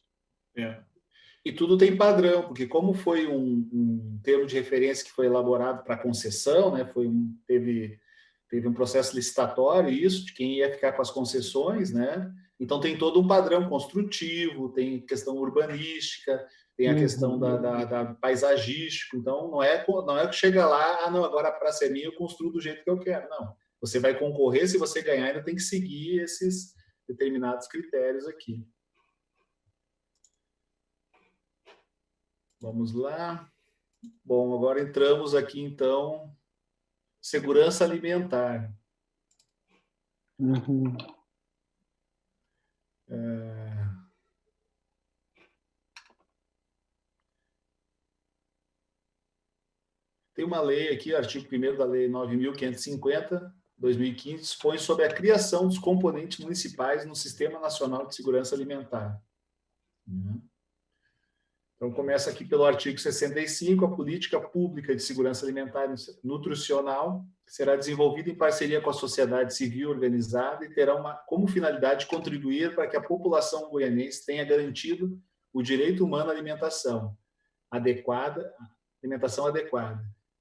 E tudo tem padrão, porque como foi um termo de referência que foi elaborado para concessão, né, teve um processo licitatório, isso, de quem ia ficar com as concessões, né? Então tem todo um padrão construtivo, tem questão urbanística, tem a questão da paisagística, então não é que chega lá, não, agora a praça é minha, eu construo do jeito que eu quero, não. Você vai concorrer, se você ganhar, ainda tem que seguir esses determinados critérios aqui. Vamos lá. Bom, agora entramos aqui, então, segurança alimentar. Tem uma lei aqui, artigo 1º da Lei 9.550, 2015, dispõe sobre a criação dos componentes municipais no Sistema Nacional de Segurança Alimentar. Então, começa aqui pelo artigo 65, a política pública de segurança alimentar e nutricional será desenvolvida em parceria com a sociedade civil organizada e terá como finalidade contribuir para que a população goianense tenha garantido o direito humano à alimentação adequada,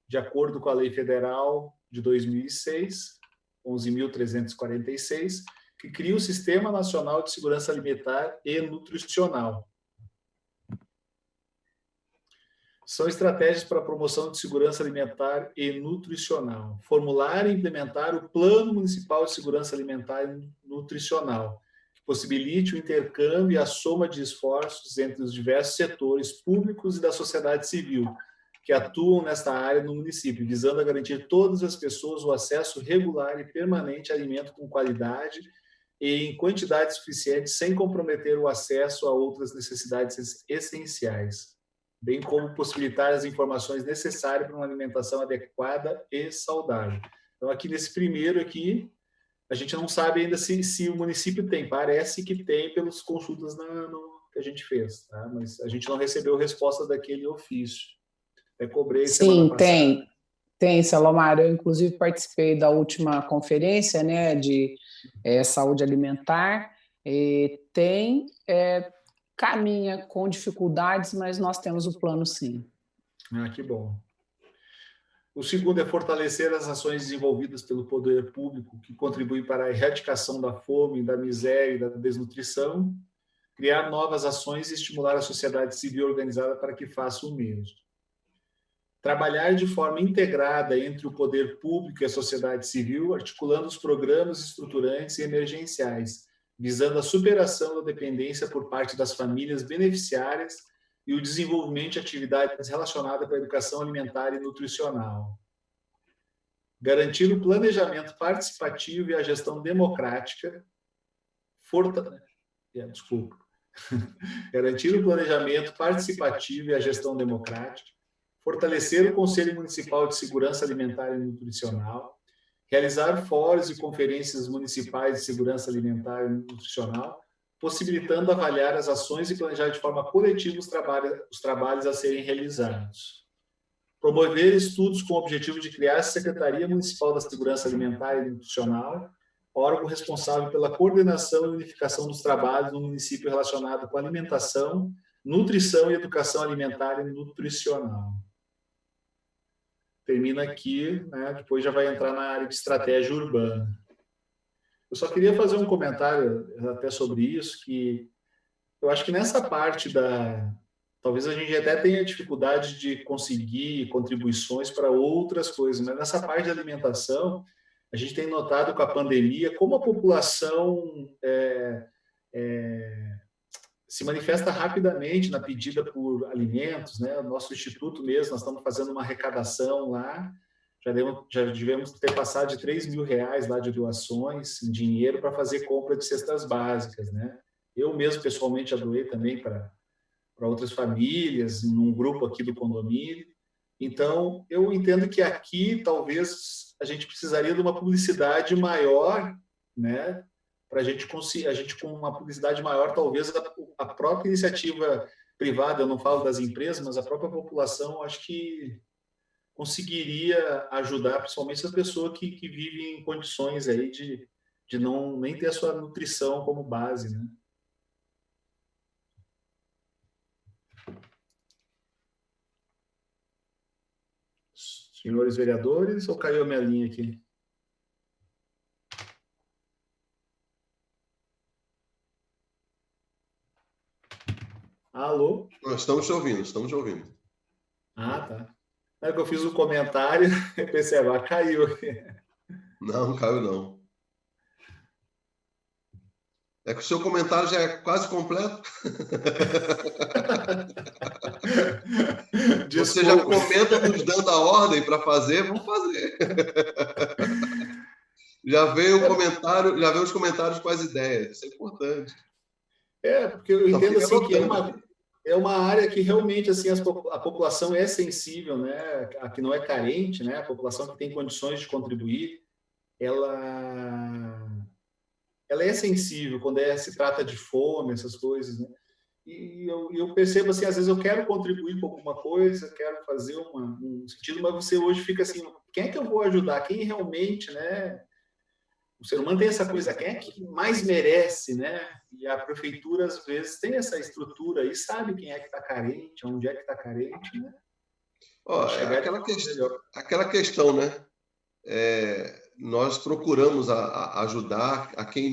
de acordo com a Lei Federal de 2006, 11.346, que cria o Sistema Nacional de Segurança Alimentar e Nutricional. São estratégias para a promoção de segurança alimentar e nutricional. Formular e implementar o Plano Municipal de Segurança Alimentar e Nutricional, que possibilite o intercâmbio e a soma de esforços entre os diversos setores públicos e da sociedade civil que atuam nesta área no município, visando a garantir a todas as pessoas o acesso regular e permanente a alimento com qualidade e em quantidade suficiente, sem comprometer o acesso a outras necessidades essenciais, bem como possibilitar as informações necessárias para uma alimentação adequada e saudável. Então, aqui nesse primeiro aqui, a gente não sabe ainda se o município tem. Parece que tem pelas consultas que a gente fez, tá? Mas a gente não recebeu resposta daquele ofício. Cobrei semana passada. Sim, tem, Salomar. Eu, inclusive, participei da última conferência, né, de saúde alimentar. Caminha com dificuldades, mas nós temos o plano, sim. Que bom. O segundo é fortalecer as ações desenvolvidas pelo poder público que contribuem para a erradicação da fome, da miséria e da desnutrição, criar novas ações e estimular a sociedade civil organizada para que faça o mesmo. Trabalhar de forma integrada entre o poder público e a sociedade civil, articulando os programas estruturantes e emergenciais, visando a superação da dependência por parte das famílias beneficiárias e o desenvolvimento de atividades relacionadas com a educação alimentar e nutricional. Garantir o planejamento participativo e a gestão democrática. Garantir o planejamento participativo e a gestão democrática. Fortalecer o Conselho Municipal de Segurança Alimentar e Nutricional. Realizar fóruns e conferências municipais de segurança alimentar e nutricional, possibilitando avaliar as ações e planejar de forma coletiva os trabalhos a serem realizados. Promover estudos com o objetivo de criar a Secretaria Municipal da Segurança Alimentar e Nutricional, órgão responsável pela coordenação e unificação dos trabalhos no município relacionado com alimentação, nutrição e educação alimentar e nutricional. Termina aqui, né? Depois já vai entrar na área de estratégia urbana. Eu só queria fazer um comentário até sobre isso, que eu acho que nessa parte talvez a gente até tenha dificuldade de conseguir contribuições para outras coisas, mas nessa parte de alimentação, a gente tem notado com a pandemia como a população se manifesta rapidamente na pedida por alimentos, né? O nosso instituto mesmo, nós estamos fazendo uma arrecadação lá, já devemos ter passado de R$3.000 lá de doações em dinheiro para fazer compra de cestas básicas, né? Eu mesmo, pessoalmente, já doei também para outras famílias, num grupo aqui do condomínio. Então, eu entendo que aqui, talvez, a gente precisaria de uma publicidade maior, né? Para a gente com uma publicidade maior, talvez a própria iniciativa privada, eu não falo das empresas, mas a própria população, acho que conseguiria ajudar, principalmente essa pessoa que vive em condições aí de não nem ter a sua nutrição como base, né? Senhores vereadores, ou caiu a minha linha aqui? Alô? Nós estamos te ouvindo, estamos te ouvindo. Ah, tá. Na hora que eu fiz o comentário, eu pensei, agora caiu. Não, não caiu não. É que o seu comentário já é quase completo. Você já comenta nos dando a ordem para fazer, vamos fazer. Já veio o comentário, já veio os comentários com as ideias. Isso é importante. Porque eu entendo assim que é uma área que realmente assim a população é sensível, né? A que não é carente, né? A população que tem condições de contribuir, ela é sensível quando se trata de fome, essas coisas, né? E eu percebo assim, às vezes eu quero contribuir com alguma coisa, quero fazer um sentido, mas você hoje fica assim, quem é que eu vou ajudar? Quem realmente, né? O ser humano tem essa coisa, quem é que mais merece, né? E a prefeitura, às vezes, tem essa estrutura e sabe quem é que está carente, onde é que está carente, né? Aquela questão, né? Nós procuramos ajudar a quem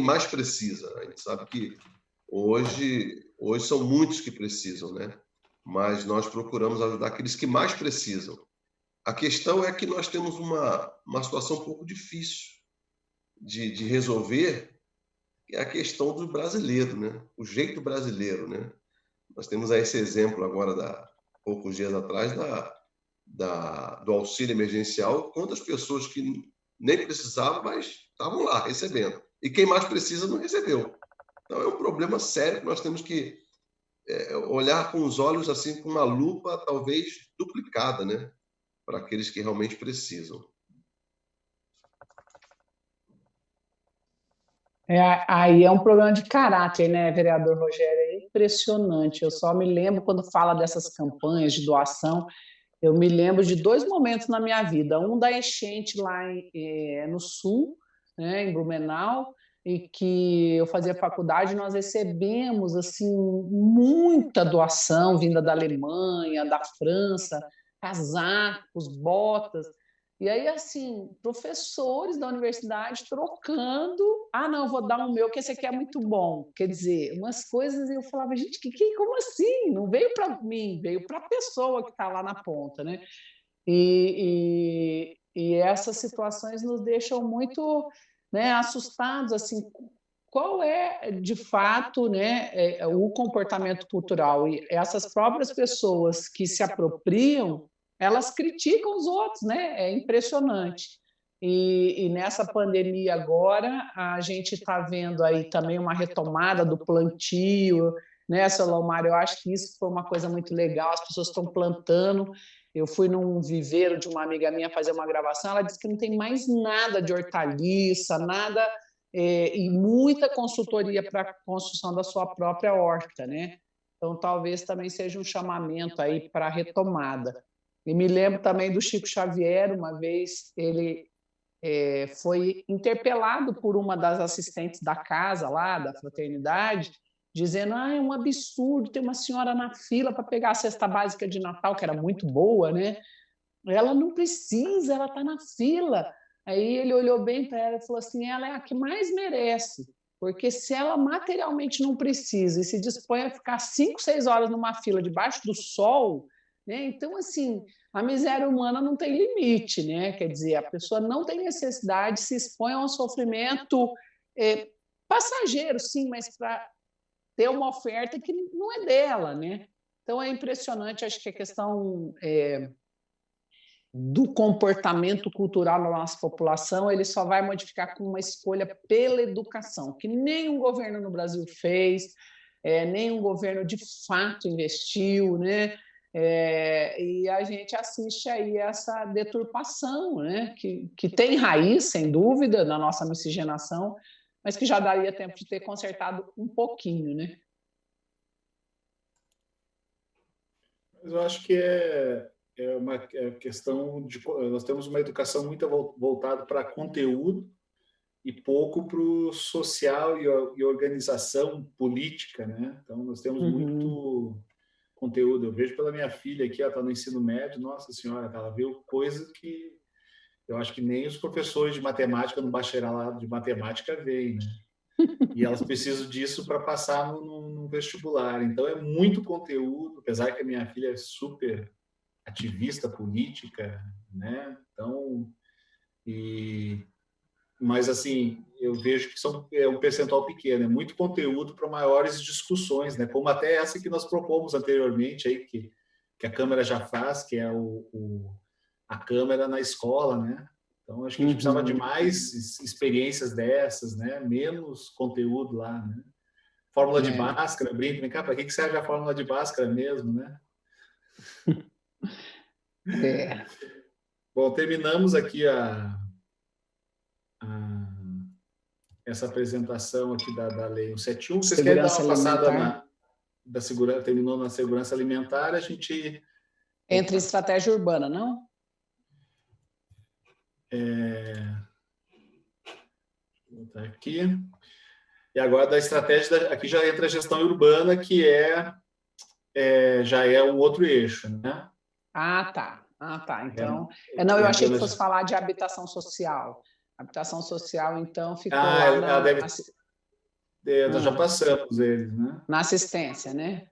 mais precisa. Né? A gente sabe que hoje são muitos que precisam, né? Mas nós procuramos ajudar aqueles que mais precisam. A questão é que nós temos uma situação um pouco difícil de resolver, que é a questão do brasileiro, né? O jeito brasileiro, né? Nós temos aí esse exemplo agora, poucos dias atrás, do auxílio emergencial, quantas pessoas que nem precisavam, mas estavam lá recebendo. e quem mais precisa não recebeu. Então, é um problema sério que nós temos que olhar com os olhos, assim, com uma lupa talvez duplicada, né? Para aqueles que realmente precisam. Aí é um problema de caráter, né, vereador Rogério? É impressionante. Eu só me lembro, quando fala dessas campanhas de doação, eu me lembro de 2 momentos na minha vida. Um da enchente lá no sul, né, em Blumenau, e que eu fazia faculdade, nós recebemos assim muita doação vinda da Alemanha, da França, casacos, botas. E aí, assim, professores da universidade trocando. Ah, não, vou dar o meu, que esse aqui é muito bom. Quer dizer, umas coisas, e eu falava, gente, como assim? Não veio para mim, veio para a pessoa que está lá na ponta, né? E essas situações nos deixam muito, né, assustados, assim, qual é, de fato, né, o comportamento cultural. E essas próprias pessoas que se apropriam, elas criticam os outros, né? É impressionante. E nessa pandemia agora, a gente está vendo aí também uma retomada do plantio, né, Solomar? Eu acho que isso foi uma coisa muito legal, as pessoas estão plantando. Eu fui num viveiro de uma amiga minha fazer uma gravação, ela disse que não tem mais nada de hortaliça, nada, e muita consultoria para a construção da sua própria horta, né? Então, talvez também seja um chamamento aí para a retomada. E me lembro também do Chico Xavier, uma vez ele foi interpelado por uma das assistentes da casa lá, da fraternidade, dizendo: é um absurdo, tem uma senhora na fila para pegar a cesta básica de Natal, que era muito boa, né? Ela não precisa, ela está na fila. Aí ele olhou bem para ela e falou assim: ela é a que mais merece, porque se ela materialmente não precisa e se dispõe a ficar 5, 6 horas numa fila debaixo do sol, né? Então, assim, a miséria humana não tem limite, né? Quer dizer, a pessoa não tem necessidade, se expõe a um sofrimento passageiro, sim, mas para ter uma oferta que não é dela, né? Então, é impressionante, acho que a questão do comportamento cultural da nossa população, ele só vai modificar com uma escolha pela educação, que nenhum governo no Brasil fez, nenhum governo de fato investiu, né? E a gente assiste aí essa deturpação, né? que tem raiz, sem dúvida, na nossa miscigenação, mas que já daria tempo de ter consertado um pouquinho, né? Mas eu acho que é uma questão de... Nós temos uma educação muito voltada para conteúdo e pouco para o social e organização política, né? Então, nós temos muito conteúdo. Eu vejo pela minha filha aqui, ela está no ensino médio, nossa senhora, ela viu coisa que eu acho que nem os professores de matemática no bacharelado de matemática veem, né? E elas precisam disso para passar no vestibular. Então, é muito conteúdo, apesar que a minha filha é super ativista política, né? Então, mas assim, eu vejo que é um percentual pequeno, é muito conteúdo para maiores discussões, né? Como até essa que nós propomos anteriormente aí, que a Câmara já faz, que é a Câmara na escola, né? Então, acho que a gente precisava de mais experiências dessas, né? Menos conteúdo lá, né? Fórmula de Bhaskara, brinco, vem cá, para que serve a fórmula de Bhaskara mesmo, né? Bom, terminamos aqui essa apresentação aqui da Lei 171. Vocês querem dar uma passada da segurança, terminou na segurança alimentar, a gente... Entre estratégia urbana, não? Vou botar aqui. E agora da estratégia, aqui já entra a gestão urbana, que já é um outro eixo, né? Ah, tá. Então, não, eu achei que fosse falar de habitação social. Habitação social, então, ficou lá nós já passamos eles, né? Na assistência, né?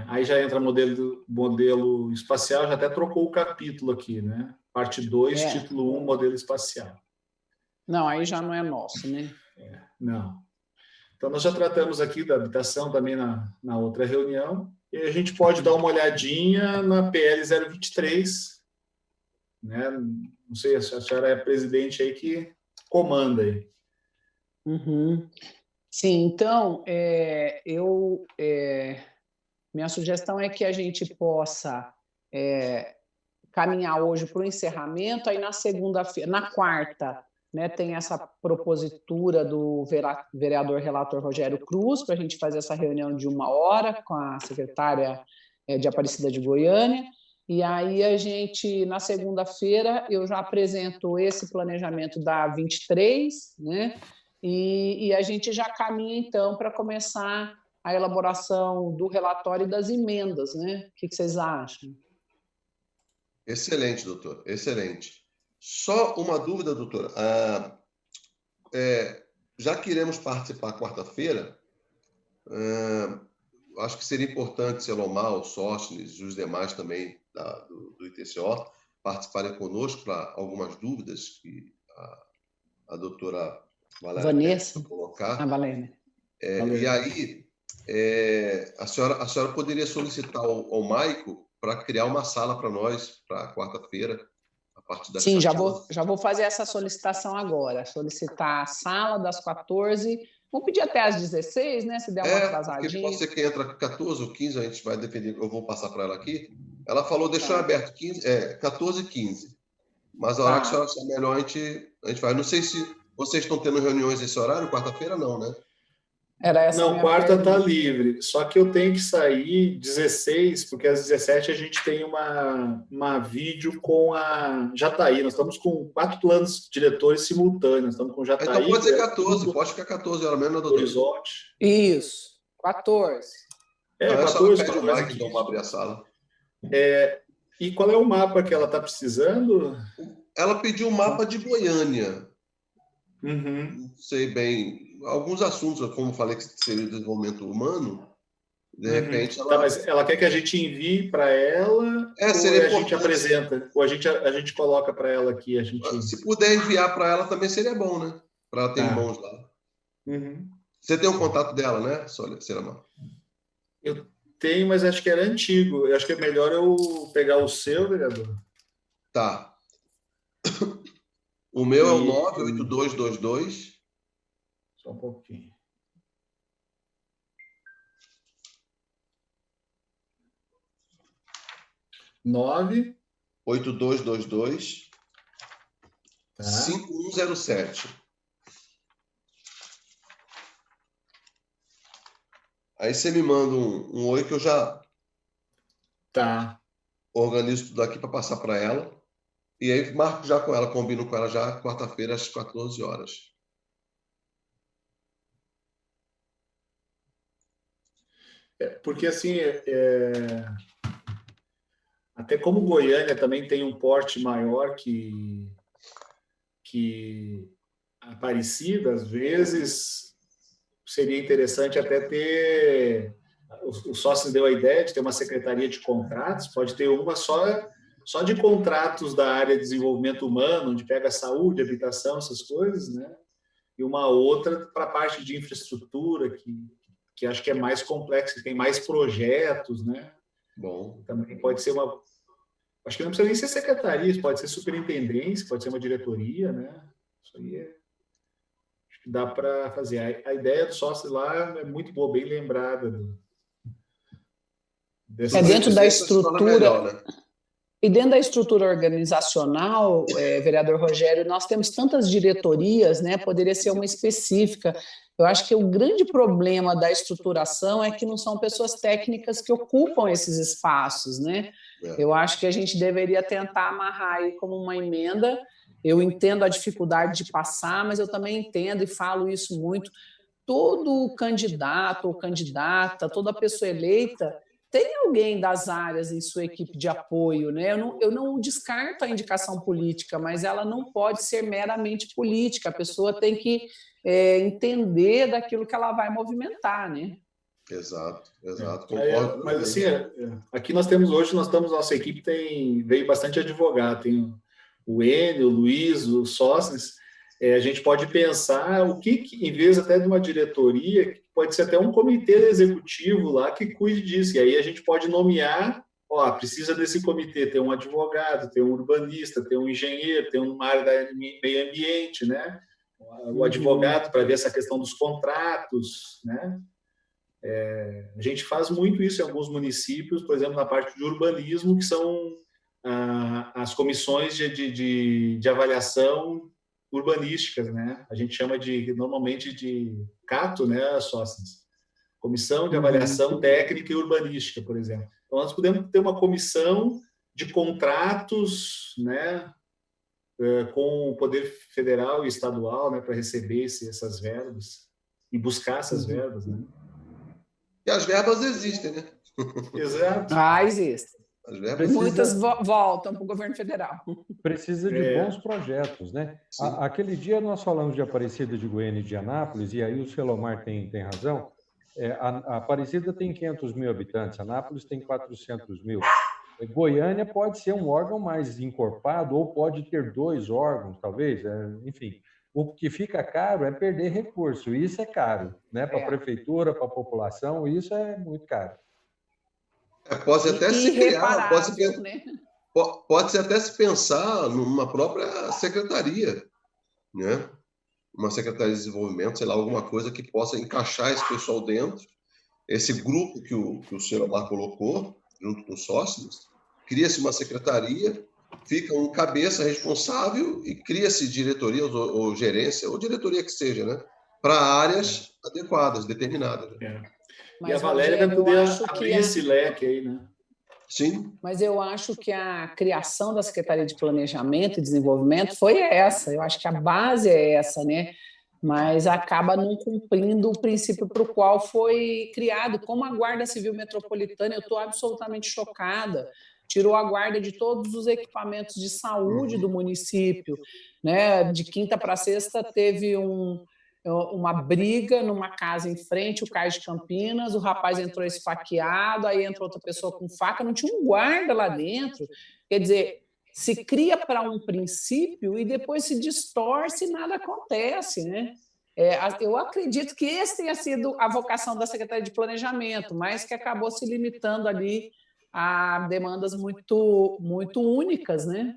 Aí já entra modelo espacial, já até trocou o capítulo aqui, né? Parte 2, título 1, modelo espacial. Não, aí já não é nosso, né? Não. Então, nós já tratamos aqui da habitação também na outra reunião, e a gente pode dar uma olhadinha na PL 023, né? Não sei, a senhora é a presidente aí que comanda aí. Uhum. Sim, então, minha sugestão é que a gente possa caminhar hoje para o encerramento, aí na segunda-feira, na quarta, né, tem essa propositura do vereador relator Rogério Cruz, para a gente fazer essa reunião de 1 hora com a secretária de Aparecida de Goiânia, e aí a gente, na segunda-feira, eu já apresento esse planejamento da 23, né, e a gente já caminha, então, para começar a elaboração do relatório e das emendas, né? O que vocês acham? Excelente, doutor, excelente. Só uma dúvida, doutora. Já que iremos participar quarta-feira, acho que seria importante se Elomar, o Sóstenes e os demais também do ITCO participarem conosco para algumas dúvidas que a doutora Vanessa colocar. E aí, a senhora poderia solicitar ao Maico para criar uma sala para nós para quarta-feira, a partir das 14. Sim, já vou fazer essa solicitação agora. Solicitar a sala das 14. Vamos pedir até às 16, né? Se der uma atrasadinha. Porque pode ser que entra 14 ou 15, a gente vai defender, eu vou passar para ela aqui. Ela falou deixar aberto 14 e 15. Mas a hora que a senhora achar melhor, a gente vai. Não sei se vocês estão tendo reuniões nesse horário, quarta-feira não, né? Não, quarta está livre. Só que eu tenho que sair 16, porque às 17 a gente tem uma vídeo com a Jataí. Nós estamos com 4 planos diretores simultâneos. Estamos com Jataí. Então pode ser 14, pode ficar 14 horas mesmo, doutor. Horizonte. Isso, 14. 14 para nós aqui. Então abrir a sala. E qual é o mapa que ela está precisando? Ela pediu um mapa de Goiânia. Uhum. Não sei bem. Alguns assuntos, como falei que seria o desenvolvimento humano, de repente ela... mas ela quer que a gente envie para ela ou a gente apresenta? Ou a gente coloca para ela aqui? Se puder enviar para ela também seria bom, né? Para ela ter em mãos lá. Uhum. Você tem o contato dela, né, Seramar? Eu tenho, mas acho que era antigo. Eu acho que é melhor eu pegar o seu, vereador. Tá. O meu é o 98222. Só um pouquinho. 8222 5107. Aí você me manda um oi que eu já organizo tudo aqui para passar para ela. E aí marco já com ela, combino com ela já quarta-feira às 14 horas. Porque assim, até como Goiânia também tem um porte maior que Aparecida, às vezes seria interessante até ter, o sócio deu a ideia de ter uma secretaria de contratos, pode ter uma só de contratos da área de desenvolvimento humano, onde pega saúde, habitação, essas coisas, né? E uma outra para a parte de infraestrutura, que acho que é mais complexa, tem mais projetos, né? Bom. Também pode ser uma... Acho que não precisa nem ser secretaria, pode ser superintendência, pode ser uma diretoria, né? Isso aí acho que dá para fazer. A ideia do sócio lá é muito boa, bem lembrada. Dentro da estrutura... Melhor, né? E dentro da estrutura organizacional, vereador Rogério, nós temos tantas diretorias, né? Poderia ser uma específica. Eu acho que o grande problema da estruturação é que não são pessoas técnicas que ocupam esses espaços, né? Eu acho que a gente deveria tentar amarrar aí como uma emenda. Eu entendo a dificuldade de passar, mas eu também entendo e falo isso muito. Todo candidato ou candidata, toda pessoa eleita tem alguém das áreas em sua equipe de apoio, né? Eu não descarto a indicação política, mas ela não pode ser meramente política. A pessoa tem que entender daquilo que ela vai movimentar, né? Exato, concordo. Mas assim, aqui nossa equipe veio bastante advogado, tem o Enio, o Luiz, o Sócrates. A gente pode pensar o que, em vez até de uma diretoria, pode ser até um comitê executivo lá que cuide disso. E aí a gente pode nomear, precisa desse comitê, tem um advogado, tem um urbanista, tem um engenheiro, tem uma área da meio ambiente, né? o advogado para ver essa questão dos contratos, né? A gente faz muito isso em alguns municípios, por exemplo, na parte de urbanismo, que são as comissões de avaliação urbanísticas, né? A gente chama normalmente de CATO, né, sócios? Comissão de Avaliação Técnica e Urbanística, por exemplo. Então, nós podemos ter uma comissão de contratos, né, com o Poder Federal e Estadual, né, para receber essas verbas e buscar essas verbas, né? E as verbas existem, né? Exato. Existem. As verbas Muitas voltam para o governo federal. Precisa de bons projetos, né? Aquele dia nós falamos de Aparecida de Goiânia e de Anápolis, e aí o Selomar tem razão. A Aparecida tem 500 mil habitantes, Anápolis tem 400 mil. Goiânia pode ser um órgão mais encorpado, ou pode ter 2 órgãos, talvez, enfim. O que fica caro é perder recurso, isso é caro, né? Para a prefeitura, para a população, isso é muito caro. Pode até se criar, né? pode até se pensar numa própria secretaria, né? Uma secretaria de desenvolvimento, sei lá, alguma coisa que possa encaixar esse pessoal dentro. Esse grupo que o Selomar colocou, junto com os sócios, cria-se uma secretaria, fica um cabeça responsável e cria-se diretoria ou gerência, ou diretoria que seja, né? Para áreas adequadas, determinadas. Né? E a Valéria vai poder abrir esse leque aí, né? Sim. Mas eu acho que a criação da Secretaria de Planejamento e Desenvolvimento foi essa. Eu acho que a base é essa, né? Mas acaba não cumprindo o princípio para o qual foi criado. Como a Guarda Civil Metropolitana, eu estou absolutamente chocada. Tirou a guarda de todos os equipamentos de saúde do município, né? De quinta para sexta teve uma briga numa casa em frente, o Cais de Campinas, o rapaz entrou esfaqueado, aí entrou outra pessoa com faca, não tinha um guarda lá dentro. Quer dizer, se cria para um princípio e depois se distorce e nada acontece, né? Eu acredito que esse tenha sido a vocação da Secretaria de Planejamento, mas que acabou se limitando ali a demandas muito, muito únicas, né?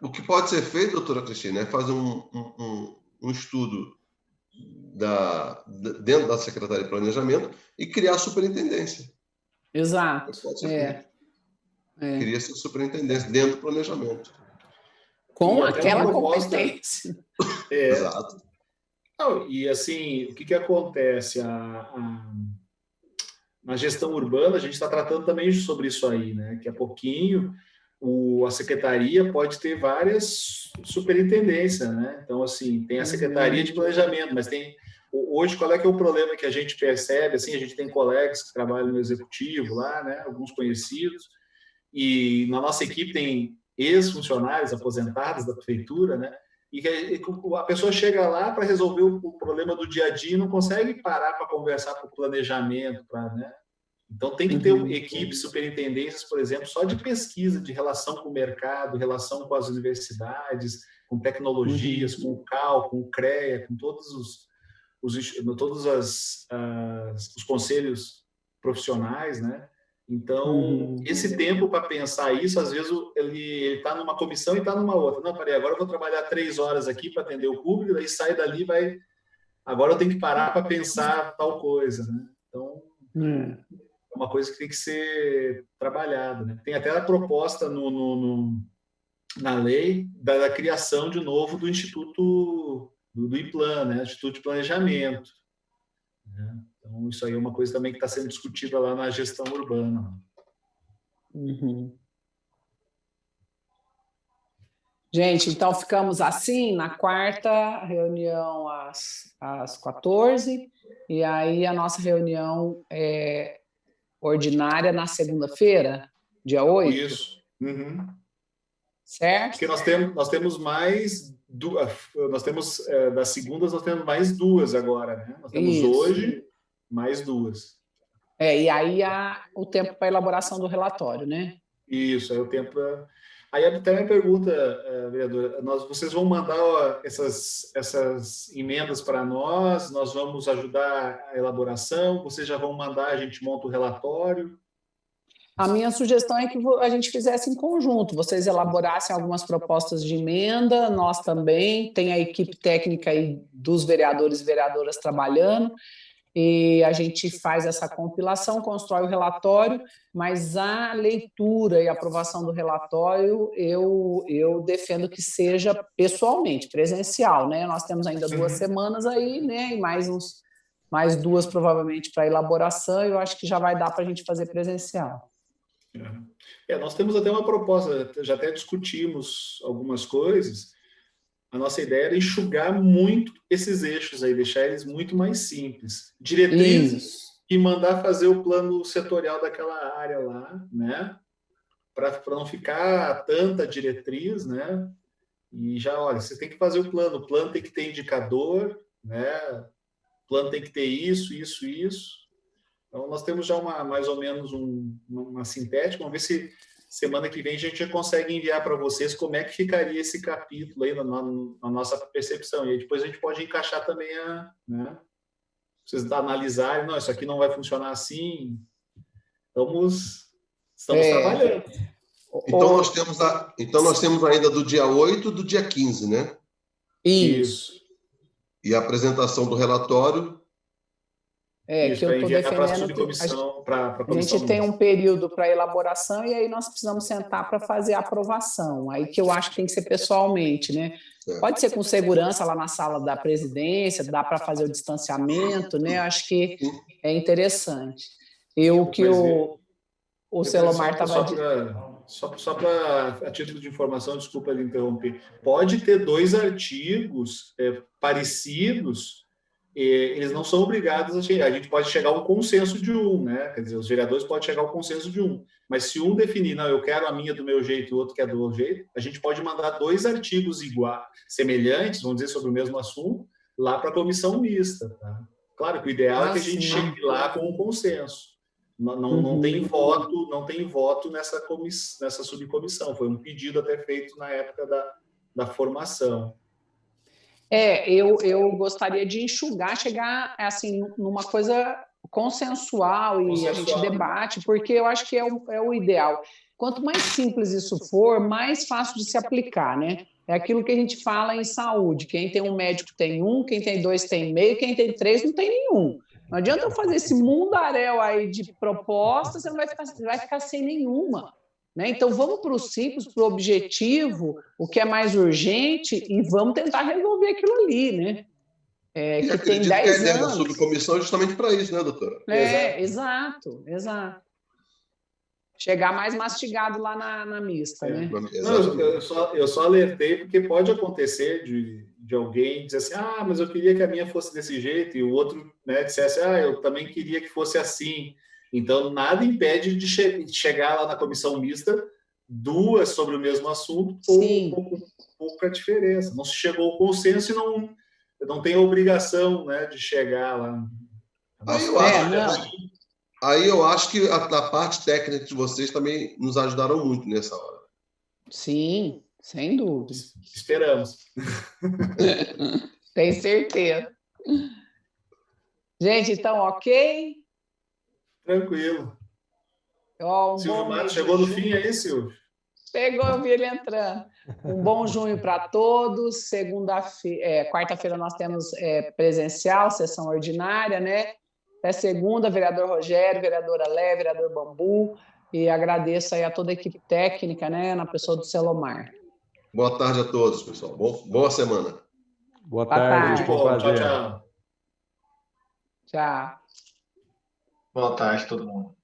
O que pode ser feito, doutora Cristina, é fazer um estudo dentro da Secretaria de Planejamento e criar a superintendência. Exato. Cria-se a superintendência dentro do planejamento. Com aquela competência. Exato. Não, e assim, o que acontece? Na gestão urbana, a gente está tratando também sobre isso aí, né? Que a pouquinho a secretaria pode ter várias superintendências, né? Então, assim, tem a Secretaria de Planejamento, mas tem... Hoje, qual é que é o problema que a gente percebe? Assim, a gente tem colegas que trabalham no executivo lá, né? Alguns conhecidos, e na nossa equipe tem ex-funcionários aposentados da prefeitura, né? E a pessoa chega lá para resolver o problema do dia a dia e não consegue parar para conversar com o planejamento, né? Então, tem que ter equipes, superintendências, por exemplo, só de pesquisa, de relação com o mercado, relação com as universidades, com tecnologias, com o CAL, com o CREA, com todos os conselhos profissionais, né? Então, esse tempo para pensar isso, às vezes ele está numa comissão e está numa outra. Não, peraí, agora eu vou trabalhar 3 horas aqui para atender o público, daí sai dali, agora eu tenho que parar para pensar tal coisa, né? Então, é uma coisa que tem que ser trabalhada, né? Tem até a proposta na lei da criação, de novo, do Instituto do IPLAN, né? Instituto de Planejamento. Né? Então, isso aí é uma coisa também que está sendo discutida lá na gestão urbana. Gente, então ficamos assim, na quarta reunião às 14, e aí a nossa reunião ordinária na segunda-feira, dia 8. Isso. Certo? Porque nós temos mais... Nós temos, das segundas, nós temos mais 2 agora, né? Nós temos hoje mais 2. E aí há o tempo para a elaboração do relatório, né? Isso, aí o tempo para... Aí até minha pergunta, vereadora, vocês vão mandar essas emendas para nós vamos ajudar a elaboração, vocês já vão mandar, a gente monta o relatório? A minha sugestão é que a gente fizesse em conjunto, vocês elaborassem algumas propostas de emenda, nós também, tem a equipe técnica aí dos vereadores e vereadoras trabalhando, e a gente faz essa compilação, constrói o relatório, mas a leitura e aprovação do relatório eu defendo que seja pessoalmente, presencial, né? Nós temos ainda 2 semanas aí, né? E mais 2 provavelmente para elaboração, eu acho que já vai dar para a gente fazer presencial. Nós temos até uma proposta, já até discutimos algumas coisas. A nossa ideia era enxugar muito esses eixos aí, deixar eles muito mais simples. Diretrizes e mandar fazer o plano setorial daquela área lá, né? Para não ficar tanta diretriz, né? E já, olha, você tem que fazer o plano tem que ter indicador, né? O plano tem que ter isso. Então, nós temos já mais ou menos uma sintética. Vamos ver se semana que vem a gente já consegue enviar para vocês como é que ficaria esse capítulo aí na nossa percepção. E aí depois a gente pode encaixar também né? Vocês analisarem, não, isso aqui não vai funcionar assim. Estamos trabalhando. Então nós temos ainda do dia 8 e do dia 15, né? Isso. E a apresentação do relatório. Que eu estou defendendo a gente tem um período para elaboração e aí nós precisamos sentar para fazer a aprovação, aí que eu acho que tem que ser pessoalmente, né? Pode ser com segurança lá na sala da presidência, dá para fazer o distanciamento, né? Eu acho que é interessante. O Selomar estava dizendo... Só para, a título de informação, desculpa lhe interromper, pode ter 2 artigos parecidos, eles não são obrigados a gente pode chegar a um consenso de né? Quer dizer, os vereadores podem chegar ao consenso de mas se um definir, não, eu quero a minha do meu jeito e o outro quer do outro jeito, a gente pode mandar 2 artigos semelhantes, vamos dizer, sobre o mesmo assunto, lá para a comissão mista. Tá? Claro que o ideal é que a gente chegue lá com um consenso. Não tem voto nessa subcomissão. Foi um pedido até feito na época da formação. Eu gostaria de enxugar, chegar assim numa coisa consensual e a gente debate, porque eu acho que é o ideal. Quanto mais simples isso for, mais fácil de se aplicar, né? É aquilo que a gente fala em saúde. Quem tem um médico tem um, quem tem 2 tem meio, quem tem 3 não tem nenhum. Não adianta eu fazer esse mundaréu aí de propostas, você vai ficar sem nenhuma. Né? Então, vamos para o simples, para o objetivo, o que é mais urgente, e vamos tentar resolver aquilo ali, né? Que tem 10 anos. Que a ideia da subcomissão é justamente para isso, né, doutora? Exato. Chegar mais mastigado lá na mista, né? Não, eu só alertei porque pode acontecer de alguém dizer assim, mas eu queria que a minha fosse desse jeito, e o outro, né, dissesse, eu também queria que fosse assim. Então, nada impede de chegar lá na comissão mista 2 sobre o mesmo assunto, ou pouca diferença. Não se chegou ao consenso e não tem a obrigação, né, de chegar lá. Aí eu acho que a parte técnica de vocês também nos ajudaram muito nessa hora. Sim, sem dúvida. Esperamos. Tenho certeza. Gente, então, ok? Tranquilo. Silvio Matos chegou no fim aí, Silvio? Pegou, eu vi ele entrando. Um bom junho para todos. Quarta-feira nós temos presencial, sessão ordinária, né? Até segunda, vereador Rogério, vereadora Lé, vereador Bambu, e agradeço aí a toda a equipe técnica, né, na pessoa do Selomar. Boa tarde a todos, pessoal. Boa semana. Boa tarde. Tchau. Tchau. Boa tarde, todo mundo.